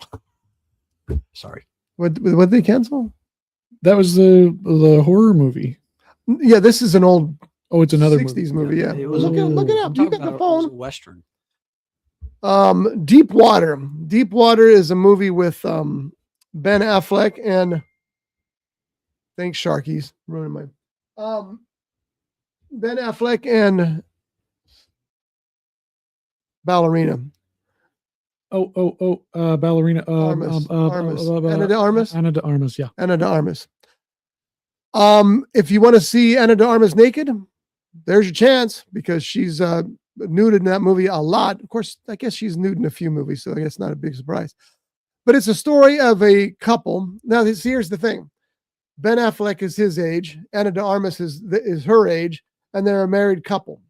Sorry. What did they cancel? That was the horror movie. Yeah, this is an old. Oh, it's another 60s movie. Yeah, It was, look it up. You got the phone. It was a Western. Deep Water. Deep Water is a movie with Ben Affleck and thanks Sharkies ruining my Ben Affleck and Ballerina. Ballerina. Ana de Armas. Ana de Armas, yeah. Ana de Armas. If you want to see Ana de Armas naked, there's your chance because she's nude in that movie a lot. Of course, I guess she's nude in a few movies, so I guess not a big surprise. But it's a story of a couple. Now, here's the thing. Ben Affleck is his age. Ana de Armas is her age, and they're a married couple.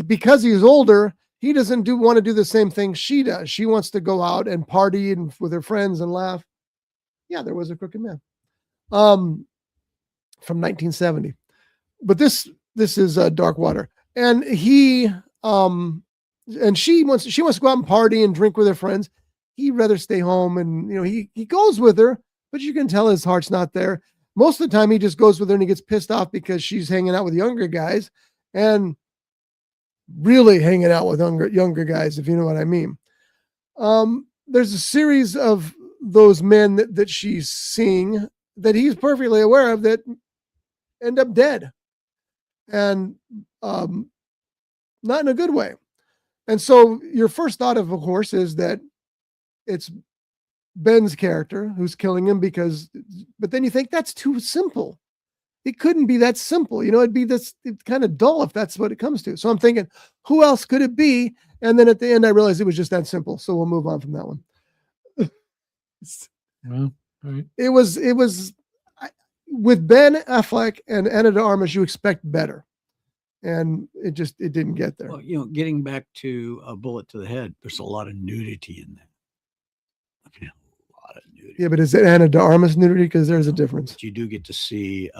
Because he's older, he doesn't want to do the same thing she does. She wants to go out and party with her friends and laugh. Yeah, there was a Crooked Man. From 1970. But this is Dark Water. And he and she wants to go out and party and drink with her friends. He'd rather stay home, and he goes with her, but you can tell his heart's not there. Most of the time he just goes with her and he gets pissed off because she's hanging out with younger guys and really hanging out with younger guys, if you know what I mean. There's a series of those men that she's seeing that he's perfectly aware of that end up dead, and not in a good way. And so your first thought of course, is that it's Ben's character who's killing him but then you think that's too simple. It couldn't be that simple. It'd be it's kind of dull if that's what it comes to. So I'm thinking, who else could it be? And then at the end, I realized it was just that simple. So we'll move on from that one. Well, all right. It was with Ben Affleck and Ana de Armas, you expect better. And it didn't get there. Well, getting back to A Bullet to the Head, there's a lot of nudity in that. Okay, a lot of nudity. Yeah, but is it Ana de Armas nudity? Because there's a difference. But you do get to see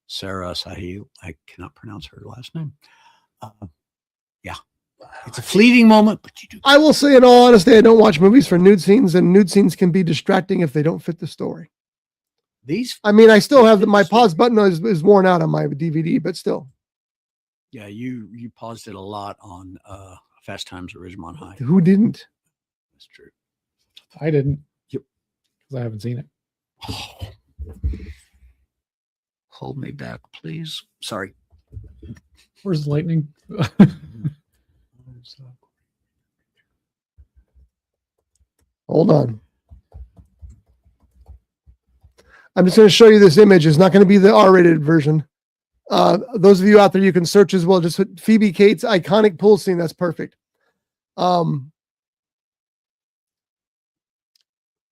Sarah Sahil. I cannot pronounce her last name. Yeah. It's a fleeting moment, but you do. I will say in all honesty, I don't watch movies for nude scenes, and nude scenes can be distracting if they don't fit the story. I still have my pause button is worn out on my DVD, but still. Yeah, you paused it a lot on Fast Times at Ridgemont High. Who didn't? That's true. I didn't. Yep. Because I haven't seen it. Hold me back, please. Sorry. Where's the lightning? Hold on. I'm just going to show you this image. It's not going to be the R-rated version. Those of you out there, you can search as well. Just put Phoebe Cates' iconic pool scene. That's perfect.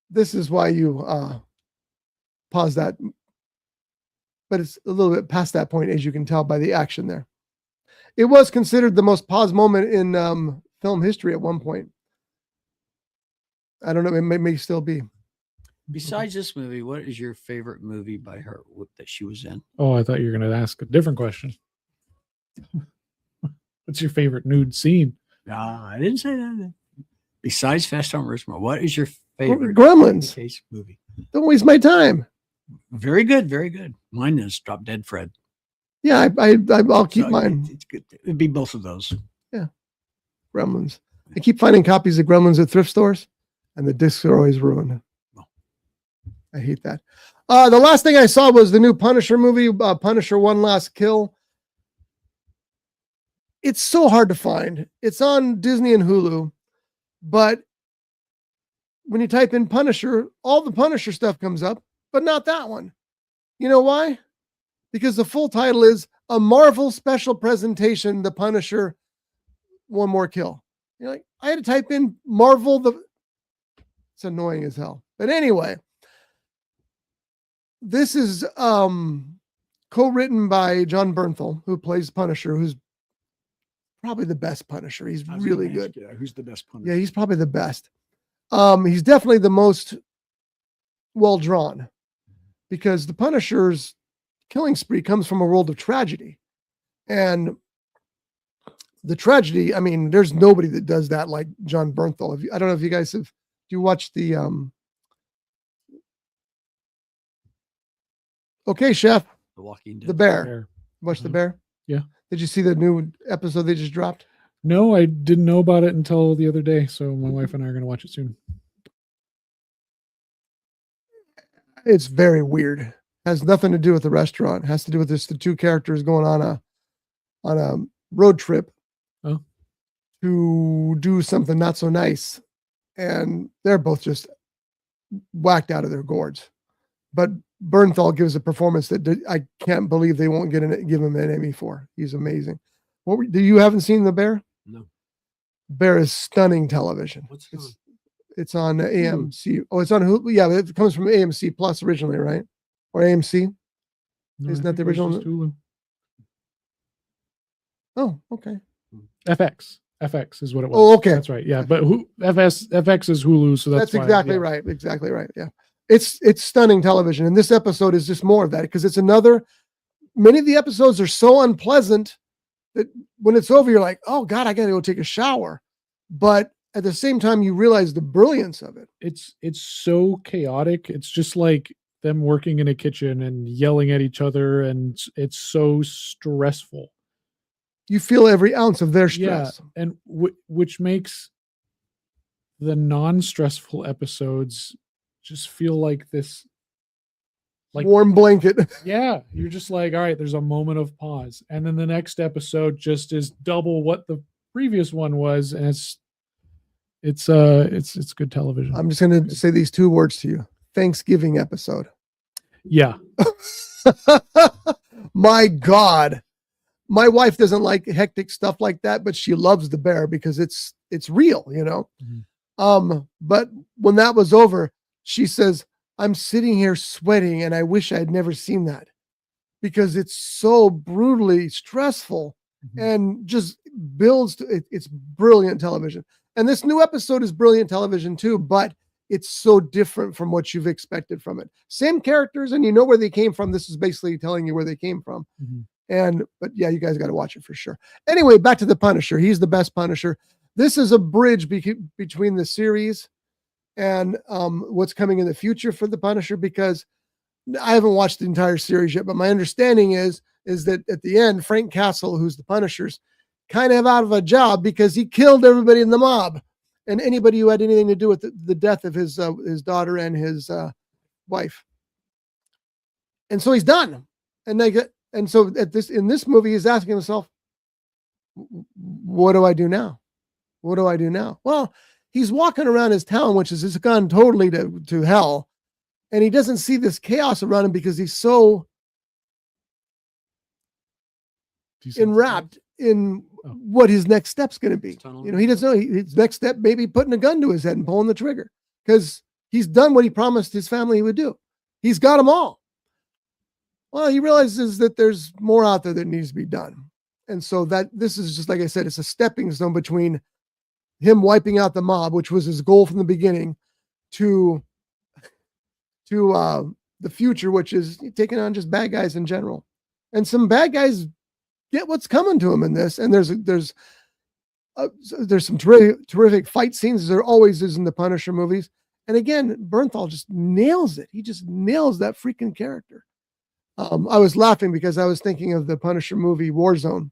This is why you pause that. But it's a little bit past that point, as you can tell by the action there. It was considered the most paused moment in film history at one point. I don't know. It may still be. Besides this movie, what is your favorite movie by her that she was in? Oh, I thought you were going to ask a different question. What's your favorite nude scene? I didn't say that. Besides Fast Times at Ridgemont, what is your favorite Gremlins. case movie? Don't waste my time. Very good, very good. Mine is Drop Dead Fred. Yeah, I'll keep So mine. It's good. It'd be both of those. Gremlins. I keep finding copies of Gremlins at thrift stores, and the discs are always ruined. I hate that. The last thing I saw was the new Punisher movie, Punisher One Last Kill. It's so hard to find. It's on Disney and Hulu, but when you type in Punisher, all the Punisher stuff comes up, but not that one. You know why? Because the full title is A Marvel Special Presentation, The Punisher One More Kill. You're like, I had to type in Marvel. It's annoying as hell. But anyway, this is co-written by John Bernthal, who plays Punisher, who's probably the best Punisher. He's really good. Yeah, who's the best Punisher? Yeah, he's probably the best. He's definitely the most well drawn, because the Punisher's killing spree comes from a world of tragedy. And the tragedy, I mean, there's nobody that does that like John Bernthal. I don't know if you guys have, do you watch the, okay, Chef, The Walking Dead. The Bear. Watch The Bear? Yeah. Did you see the new episode they just dropped? No, I didn't know about it until the other day. So my wife and I are going to watch it soon. It's very weird. Has nothing to do with the restaurant. It has to do with the two characters going on a road trip to do something not so nice, and they're both just whacked out of their gourds. But Bernthal gives a performance that I can't believe they won't give him an Emmy for. He's amazing. Do you haven't seen The Bear? No. Bear is stunning television. What's It's on AMC. Oh, it's on Hulu. Yeah, it comes from AMC Plus originally, right? Or AMC? No, Isn't I that the think it was original? just Hulu. Oh, okay. FX is what it was. Oh, okay. That's right. Yeah, but FX is Hulu, so that's why, exactly yeah. right. Exactly right. Yeah, it's stunning television, and this episode is just more of that, because it's another. Many of the episodes are so unpleasant that when it's over, you're like, "Oh God, I got to go take a shower," but at the same time, you realize the brilliance of it. It's so chaotic. It's just like them working in a kitchen and yelling at each other, and it's so stressful. You feel every ounce of their stress. Yeah, and which makes the non-stressful episodes just feel like this, like warm blanket. Yeah, you're just like, all right, there's a moment of pause, and then the next episode just is double what the previous one was, and it's good television. I'm just going to say these two words to you: Thanksgiving episode. Yeah. My God. My wife doesn't like hectic stuff like that, but she loves The Bear because it's real, you know? Mm-hmm. But when that was over, she says, I'm sitting here sweating and I wish I'd never seen that, because it's so brutally stressful and just builds to it's brilliant television. And this new episode is brilliant television too, but it's so different from what you've expected from it. Same characters, and you know where they came from. This is basically telling you where they came from. But yeah, you guys got to watch it for sure. Anyway, back to the Punisher. He's the best Punisher. This is a bridge between the series and what's coming in the future for the Punisher, because I haven't watched the entire series yet, but my understanding is that at the end, Frank Castle, who's the Punisher's, kind of out of a job because he killed everybody in the mob and anybody who had anything to do with the death of his daughter and his wife. And so he's done. And so in this movie, he's asking himself, what do I do now? What do I do now? Well, he's walking around his town, which has just gone totally to hell. And he doesn't see this chaos around him because he's so enwrapped in what his next step's going to be. You know, he doesn't know his next step, maybe putting a gun to his head and pulling the trigger, because he's done what he promised his family he would do. He's got them all. Well, he realizes that there's more out there that needs to be done. And so that this is just, like I said, it's a stepping stone between him wiping out the mob, which was his goal from the beginning, to the future, which is taking on just bad guys in general. And some bad guys get what's coming to him in this. And there's there's some terrific fight scenes, as there always is in the Punisher movies. And again, Bernthal just nails it. He just nails that freaking character. I was laughing because I was thinking of the Punisher movie Warzone.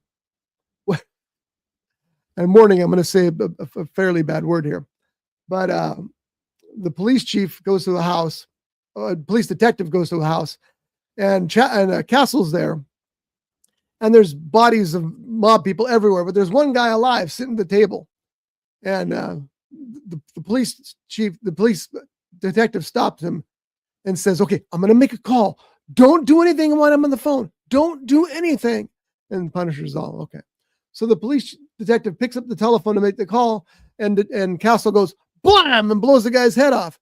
And warning, I'm going to say a fairly bad word here. But the police chief goes to the house. Police detective goes to the house. And Castle's there. And there's bodies of mob people everywhere. But there's one guy alive sitting at the table. And the police detective stops him and says, okay, I'm going to make a call. Don't do anything when I'm on the phone. Don't do anything. And Punisher's all, okay. So the police detective picks up the telephone to make the call, and Castle goes, blam, and blows the guy's head off.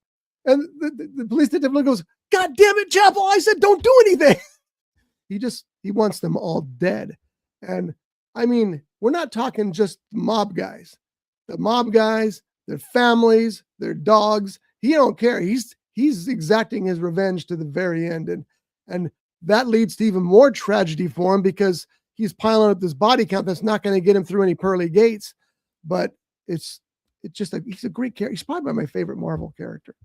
And the police detective goes, God damn it, Chapel, I said don't do anything. He wants them all dead. And I mean, we're not talking just mob guys. The mob guys, their families, their dogs, he don't care. He's exacting his revenge to the very end. And that leads to even more tragedy for him because he's piling up this body count that's not going to get him through any pearly gates. But it's just like, he's a great character. He's probably my favorite Marvel character.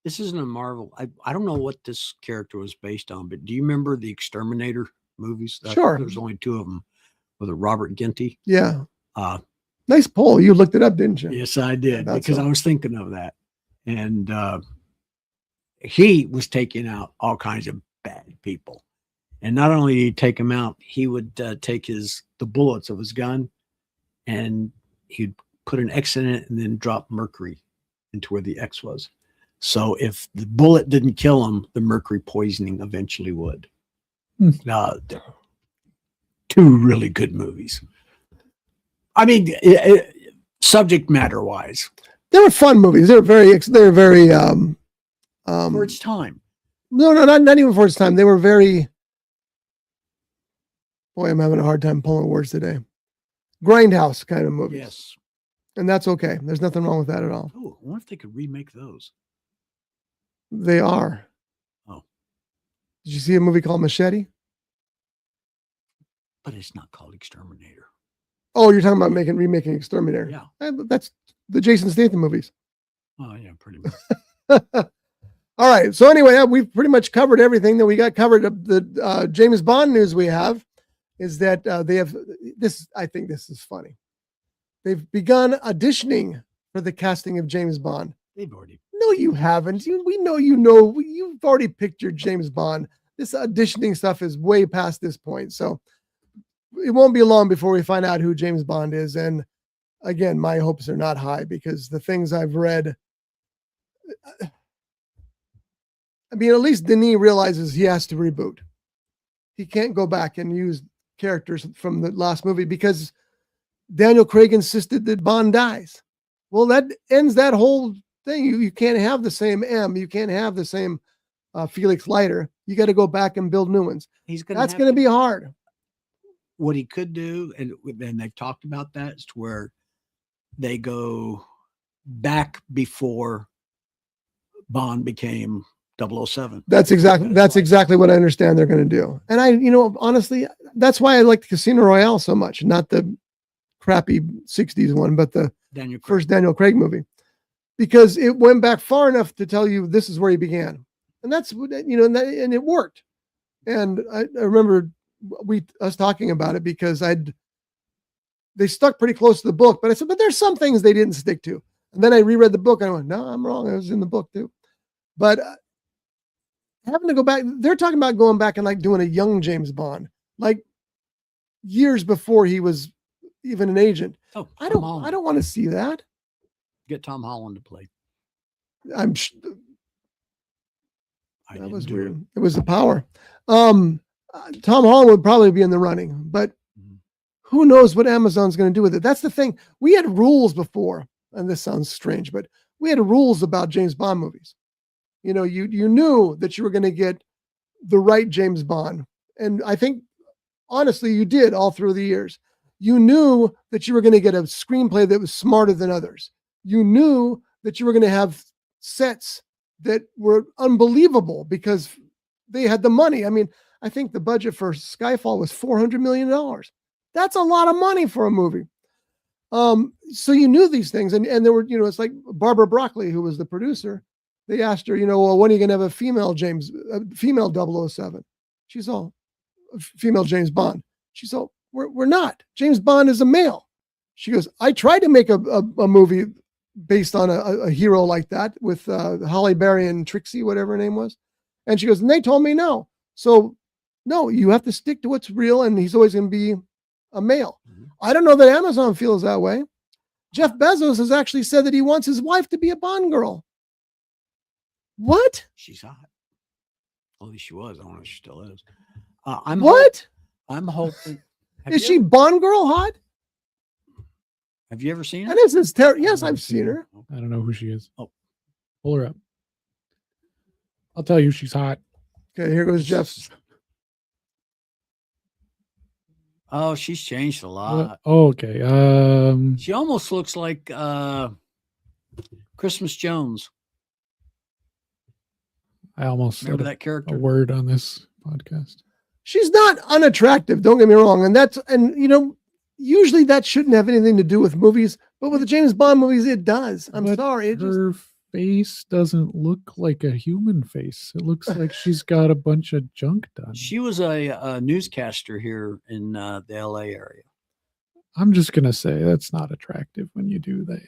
This isn't a Marvel. I don't know what this character was based on, but do you remember the Exterminator movies? Sure. There's only two of them with a Robert Ginty. Yeah. Nice poll. You looked it up, didn't you? Yes, I did, because I was thinking of that. And he was taking out all kinds of bad people. And not only did he take them out, he would take the bullets of his gun and he'd put an X in it and then drop mercury into where the X was. So if the bullet didn't kill him, the mercury poisoning eventually would. Two really good movies. I mean, subject matter wise, they were fun movies. They're very for its time. No, not even for its time. They were very, boy, I'm having a hard time pulling words today. Grindhouse kind of movies. Yes. And that's okay. There's nothing wrong with that at all. Oh, I wonder if they could remake those. They are. Oh. Did you see a movie called Machete? But it's not called Exterminator. Oh, you're talking about remaking Exterminator. Yeah. That's the Jason Statham movies. Oh, yeah, pretty much. All right. So anyway, we've pretty much covered everything that we got covered. The James Bond news we have is that they have this. I think this is funny. They've begun auditioning for the casting of James Bond. They've already. No, you haven't. We know you know. You've already picked your James Bond. This auditioning stuff is way past this point. So it won't be long before we find out who James Bond is. And again, my hopes are not high because the things I've read, I mean, at least Denis realizes he has to reboot. He can't go back and use characters from the last movie because Daniel Craig insisted that Bond dies. Well, that ends that whole thing. You can't have the same M. You can't have the same Felix Leiter. You got to go back and build new ones. That's going to be hard. What he could do, and they've talked about that, is to where they go back before Bond became 007. That's exactly what I understand they're going to do. And honestly, that's why I like the Casino Royale so much, not the crappy 60s one, but the first Daniel Craig movie, because it went back far enough to tell you this is where he began. And that's, and it worked. And I remember us talking about it because they stuck pretty close to the book, but I said, but there's some things they didn't stick to. And then I reread the book and I went, no, I'm wrong. It was in the book too. But having to go back, they're talking about going back and like doing a young James Bond, like years before he was even an agent. Oh, I don't want to see that. Get Tom Holland to play. That was weird. It was the power. Tom Holland would probably be in the running, but who knows what Amazon's going to do with it? That's the thing. We had rules before, and this sounds strange, but we had rules about James Bond movies. You knew that you were going to get the right James Bond. And I think, honestly, you did all through the years. You knew that you were going to get a screenplay that was smarter than others. You knew that you were going to have sets that were unbelievable because they had the money. I mean, I think the budget for Skyfall was $400 million. That's a lot of money for a movie. So you knew these things, and there were, it's like Barbara Broccoli, who was the producer. They asked her, well, when are you going to have a female female 007? She's all, female James Bond. She's all, we're not. James Bond is a male. She goes, I tried to make a movie based on a hero like that with Halle Berry and Trixie, whatever her name was. And she goes, and they told me no. So no, you have to stick to what's real, and he's always going to be a male. Mm-hmm. I don't know that Amazon feels that way. Jeff Bezos has actually said that he wants his wife to be a Bond girl. What? She's hot. At least she was. I don't know if she still is. I'm hoping. Is she Bond girl hot? Have you ever seen her? And this is terrible. Yes, I've seen her. I don't know who she is. Oh, pull her up. I'll tell you, she's hot. Okay, here goes Jeff's. Oh, she's changed a lot. Okay. She almost looks like Christmas Jones. I almost remember said that character. A word on this podcast. She's not unattractive. Don't get me wrong. And usually that shouldn't have anything to do with movies, but with the James Bond movies, it does. I'm sorry. Her face doesn't look like a human face. It looks like she's got a bunch of junk done. She was a newscaster here in the LA area. I'm just going to say that's not attractive when you do that.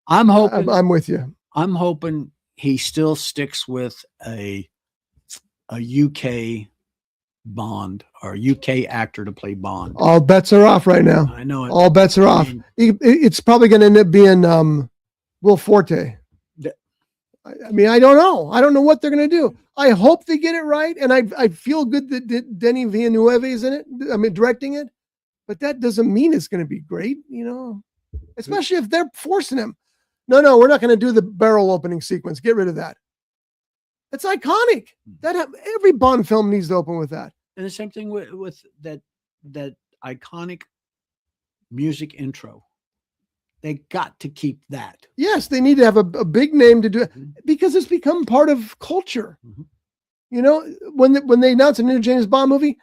I'm hoping. I'm with you. I'm hoping he still sticks with a UK Bond or UK actor to play Bond. All bets are off right now. I know it. All bets are off. It's probably going to end up being Will Forte. I don't know. I don't know what they're going to do. I hope they get it right, and I feel good that Denis Villeneuve is in it. I mean, directing it, but that doesn't mean it's going to be great, especially if they're forcing him. No, we're not going to do the barrel opening sequence. Get rid of that. It's iconic. Every Bond film needs to open with that. And the same thing with that iconic music intro. They got to keep that. Yes, they need to have a big name to do it because it's become part of culture. Mm-hmm. When they announce a new James Bond movie,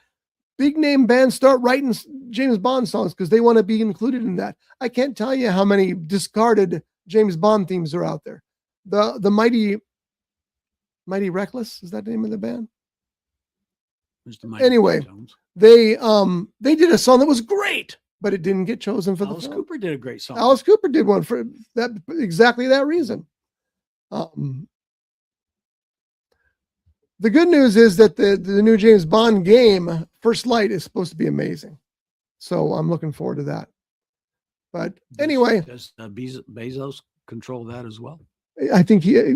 big name bands start writing James Bond songs because they want to be included in that. I can't tell you how many discarded James Bond themes are out there. The Mighty Reckless, is that the name of the band? Anyway, they did a song that was great, but it didn't get chosen for the film. Alice Cooper did a great song. Alice Cooper did one for that exactly that reason. The good news is that the new James Bond game, First Light, is supposed to be amazing. So I'm looking forward to that. But anyway. Does Bezos control that as well? I think he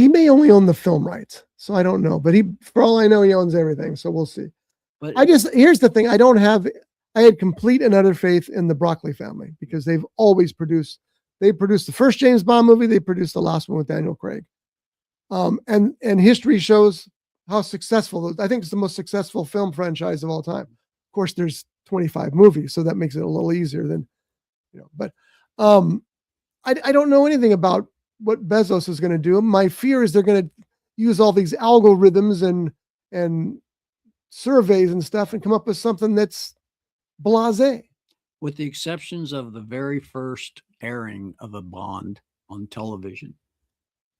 may only own the film rights. So I don't know. But for all I know, he owns everything. So we'll see. But here's the thing. I had complete and utter faith in the Broccoli family because they've always produced. They produced the first James Bond movie. They produced the last one with Daniel Craig. And history shows how successful. I think it's the most successful film franchise of all time. Of course, there's 25 movies, so that makes it a little easier than, But I don't know anything about what Bezos is going to do. My fear is they're going to use all these algorithms and surveys and stuff and come up with something that's blasé. With the exceptions of the very first airing of a Bond on television,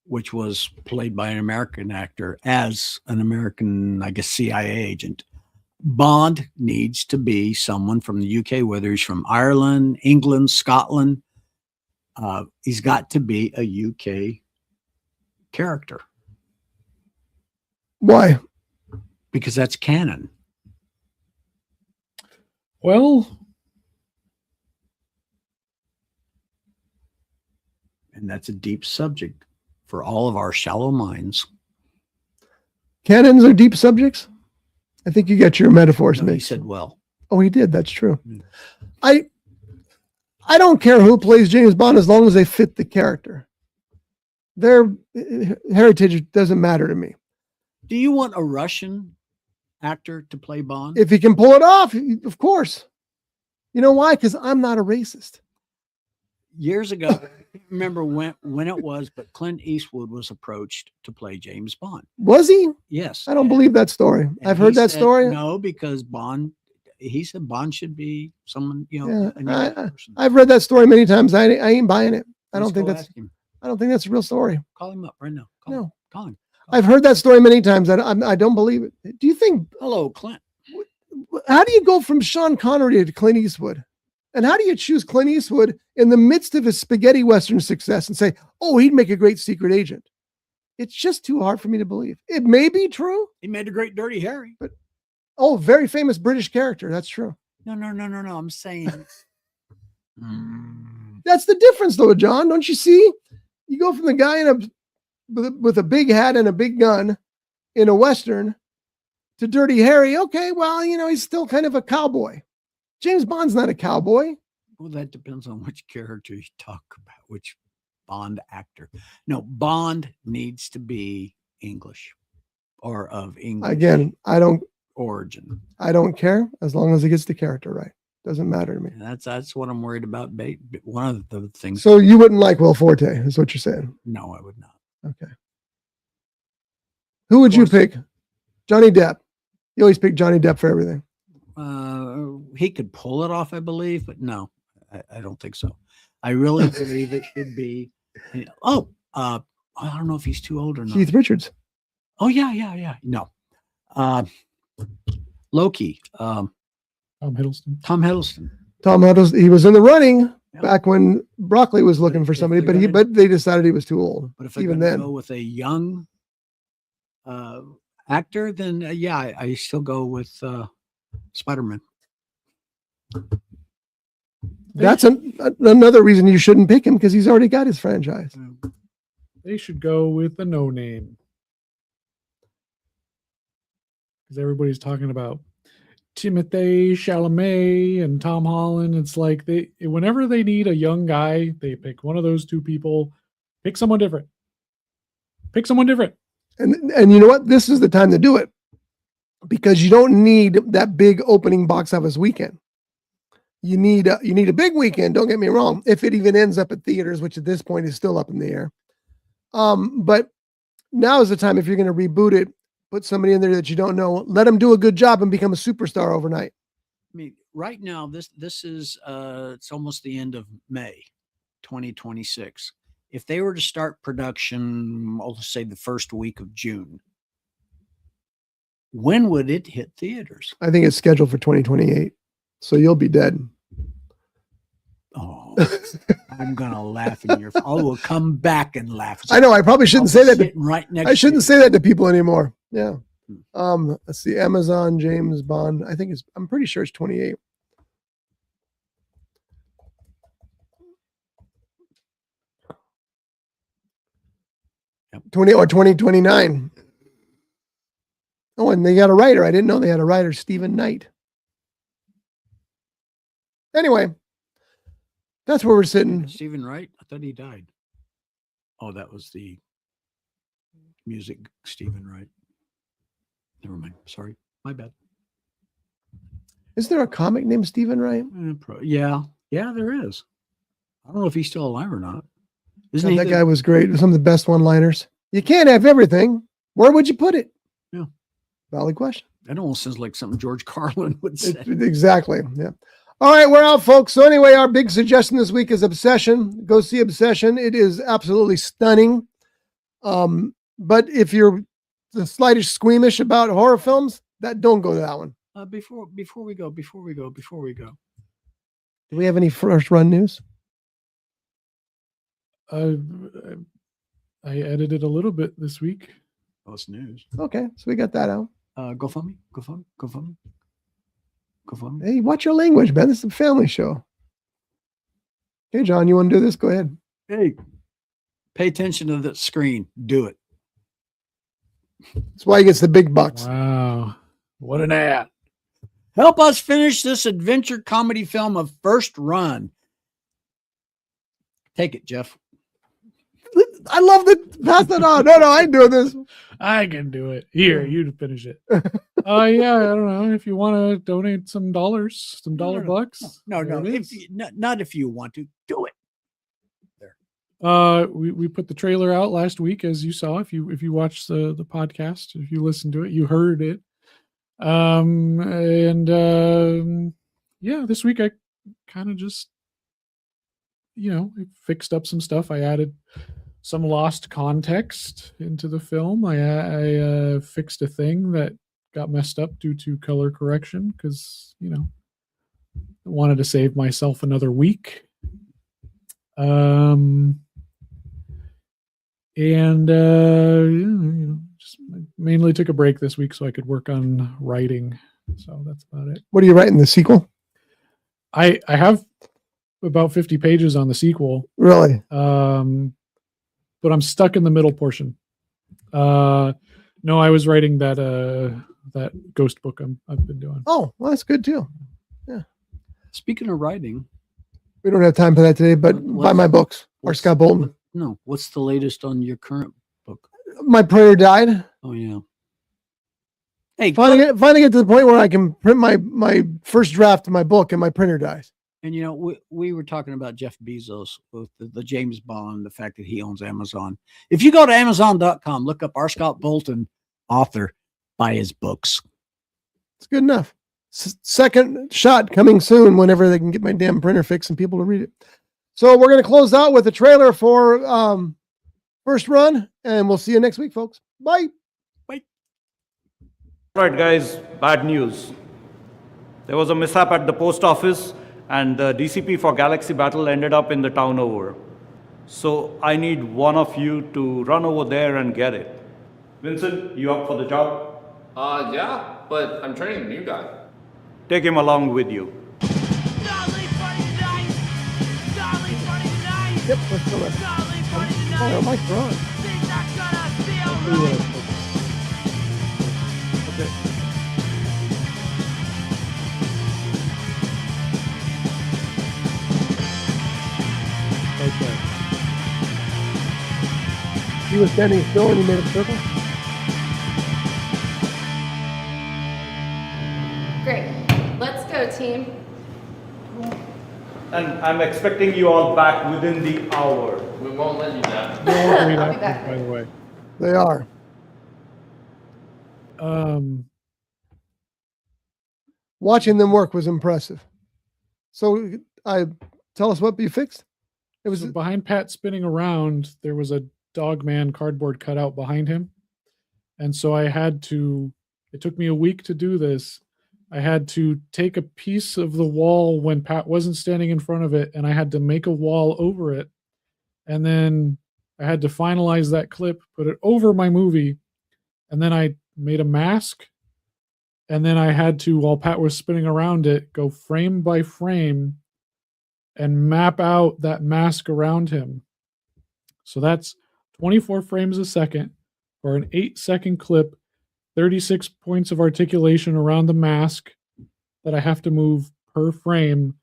which was played by an American actor as an American, I guess, CIA agent. Bond needs to be someone from the UK, whether he's from Ireland, England, Scotland. He's got to be a UK character. Why? Because that's canon. Well, and that's a deep subject for all of our shallow minds. Canons are deep subjects? I think you got your metaphors mixed. He said, well. Oh, he did. That's true. I don't care who plays James Bond as long as they fit the character. Their heritage doesn't matter to me. Do you want a Russian actor to play Bond? If he can pull it off, of course. You know why? Because I'm not a racist. Years ago, I remember when it was, but Clint Eastwood was approached to play James Bond. Was he? Yes. I don't believe that story. I've heard that story. No, because Bond he said Bond should be someone, Yeah, a unique person. I've read that story many times. I ain't buying it. I Let's don't think go that's ask him. I don't think that's a real story. Call him up right now. No. Call him. I've heard that story many times. I don't believe it. Do you think? Hello, Clint. How do you go from Sean Connery to Clint Eastwood? And how do you choose Clint Eastwood in the midst of his spaghetti Western success and say, oh, he'd make a great secret agent? It's just too hard for me to believe. It may be true. He made a great Dirty Harry. But, very famous British character. That's true. No. I'm saying. That's the difference, though, John. Don't you see? You go from the guy with a big hat and a big gun in a Western to Dirty Harry. Okay, well, he's still kind of a cowboy. James Bond's not a cowboy. Well, that depends on which character you talk about, which Bond actor. No, Bond needs to be English or of English. Again, origin. I don't care as long as it gets the character right. Doesn't matter to me. And that's what I'm worried about. One of the things. So you wouldn't like Will Forte, is what you're saying? No, I would not. Okay. Who would you pick? Johnny Depp. You always pick Johnny Depp for everything. He could pull it off, I believe, but no, I don't think so. I really believe it should be. I don't know if he's too old or not. Keith Richards. Oh yeah. No, Loki. Tom Hiddleston. Tom Hiddleston. He was in the running back when Broccoli was looking for somebody, but they decided he was too old. But if I even then go with a young actor, then I still go with Spider-Man. That's another reason you shouldn't pick him, because he's already got his franchise. They should go with the no name. Because everybody's talking about Timothée Chalamet and Tom Holland. It's like whenever they need a young guy, they pick one of those two people. Pick someone different. And you know what? This is the time to do it, because you don't need that big opening box office weekend. You need a big weekend. Don't get me wrong. If it even ends up at theaters, which at this point is still up in the air. But now is the time, if you're going to reboot it, put somebody in there that you don't know, let them do a good job and become a superstar overnight. I mean, right now, this is it's almost the end of May 2026. If they were to start production, I'll say the first week of June, when would it hit theaters? I think it's scheduled for 2028. So you'll be dead. Oh, I'm gonna laugh in your. I will come back and laugh. I know. I probably shouldn't say that. Right next. I shouldn't say that to people anymore. Yeah. Let's see. Amazon James Bond. I'm pretty sure it's 28. Yep. 20 or 2029. Oh, and they got a writer. I didn't know they had a writer, Stephen Knight. Anyway, that's where we're sitting. Stephen Wright? I thought he died. Oh, that was the music Stephen Wright. Never mind. Sorry. My bad. Is there a comic named Stephen Wright? Yeah, there is. I don't know if he's still alive or not. Isn't he? That guy was great. Some of the best one-liners. You can't have everything. Where would you put it? Yeah. Valid question. That almost sounds like something George Carlin would say. Exactly. Yeah. All right, we're out, folks. So anyway, our big suggestion this week is Obsession. Go see Obsession. It is absolutely stunning. But if you're the slightest squeamish about horror films, don't go to that one. Before we go. Do we have any first run news? I edited a little bit this week. Oh, it's news. Okay, so we got that out. GoFundMe. Hey, watch your language, man. This is a family show. Okay, John, you want to do this? Go ahead. Hey, pay attention to the screen. Do it. That's why he gets the big bucks. Wow. What an ad. Help us finish this adventure comedy film of first run. Take it, Jeff. I love that. Pass that on. No, I ain't doing this. I can do it. Here, you finish it. Yeah, I don't know. If you want to donate some dollars, some dollar bucks. No. Not if you want to. Do it. There. We put the trailer out last week, as you saw. If you watched the podcast, if you listened to it, you heard it. Yeah, this week I kind of just, I fixed up some stuff. I added some lost context into the film. I fixed a thing that got messed up due to color correction because, I wanted to save myself another week. Just mainly took a break this week so I could work on writing. So that's about it. What are you writing, the sequel? I have about 50 pages on the sequel. Really? But I'm stuck in the middle portion. No, I was writing that ghost book I've been doing. Oh, well, that's good too. Yeah. Speaking of writing, we don't have time for that today, but buy my books or Scott Bolton. No, what's the latest on your current book? My printer died. Oh yeah. Hey, finally get to the point where I can print my first draft of my book and my printer dies. And we were talking about Jeff Bezos with the James Bond, the fact that he owns Amazon. If you go to Amazon.com, look up R. Scott Bolton, author, buy his books. It's good enough. Second shot coming soon whenever they can get my damn printer fixed and people to read it. So we're going to close out with a trailer for First Run, and we'll see you next week, folks. Bye. Bye. All right, guys, bad news. There was a mishap at the post office, and the DCP for Galaxy Battle ended up in the town over. So I need one of you to run over there and get it. Vincent, you up for the job? Yeah, but I'm training the new guy. Take him along with you. Yep, let's go. Oh, my God. Okay. Okay. He was standing still and he made a circle. Great. Let's go, team. And I'm expecting you all back within the hour. We won't let you down. I'll be back. By the way. They are. Watching them work was impressive. So tell us what you fixed. It was So behind Pat spinning around, there was a Dogman cardboard cutout behind him. And so it took me a week to do this. I had to take a piece of the wall when Pat wasn't standing in front of it, and I had to make a wall over it. And then I had to finalize that clip, put it over my movie, and then I made a mask. And then I had to, while Pat was spinning around it, go frame by frame and map out that mask around him. So that's 24 frames a second for an 8-second clip, 36 points of articulation around the mask that I have to move per frame.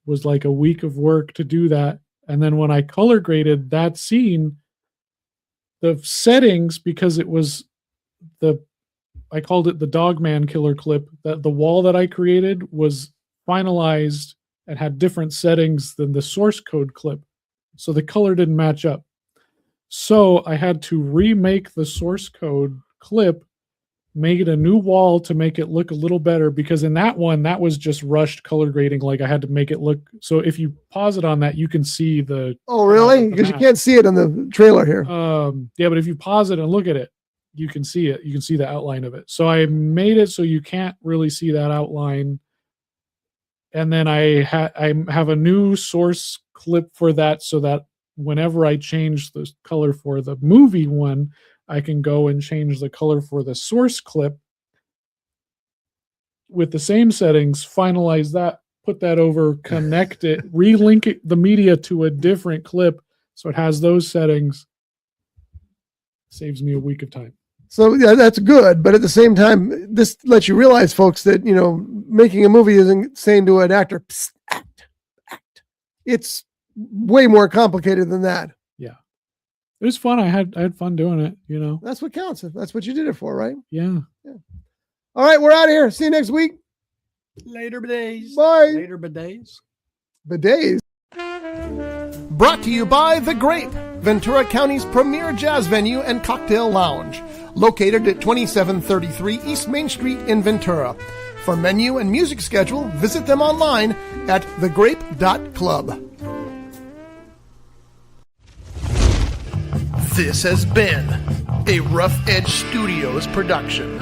Was like a week of work to do that. And then when I color graded that scene, the settings, because it was I called it the Dogman killer clip, that the wall that I created was finalized and had different settings than the source code clip. So the color didn't match up. So I had to remake the source code clip, made a new wall to make it look a little better, because in that one, that was just rushed color grading. Like I had to make it look, so if you pause it on that, you can see the. Oh, really? Because you can't see it on the trailer here. Yeah, but if you pause it and look at it, you can see it. You can see the outline of it. So I made it so you can't really see that outline. And then I have a new source clip for that, so that whenever I change the color for the movie one, I can go and change the color for the source clip with the same settings, finalize that, put that over, connect it, relink it, the media to a different clip so it has those settings. Saves me a week of time. So yeah, that's good. But at the same time, this lets you realize, folks, that, making a movie isn't saying to an actor, "Psst, act. It's way more complicated than that. Yeah. It was fun. I had fun doing it, That's what counts. That's what you did it for, right? Yeah. All right, we're out of here. See you next week. Later, bidets. Bye. Later, bidets. Bidets. Brought to you by The Grape. Ventura County's premier jazz venue and cocktail lounge, located at 2733 East Main Street in Ventura. For menu and music schedule, visit them online at thegrape.club. This has been a Rough Edge Studios production.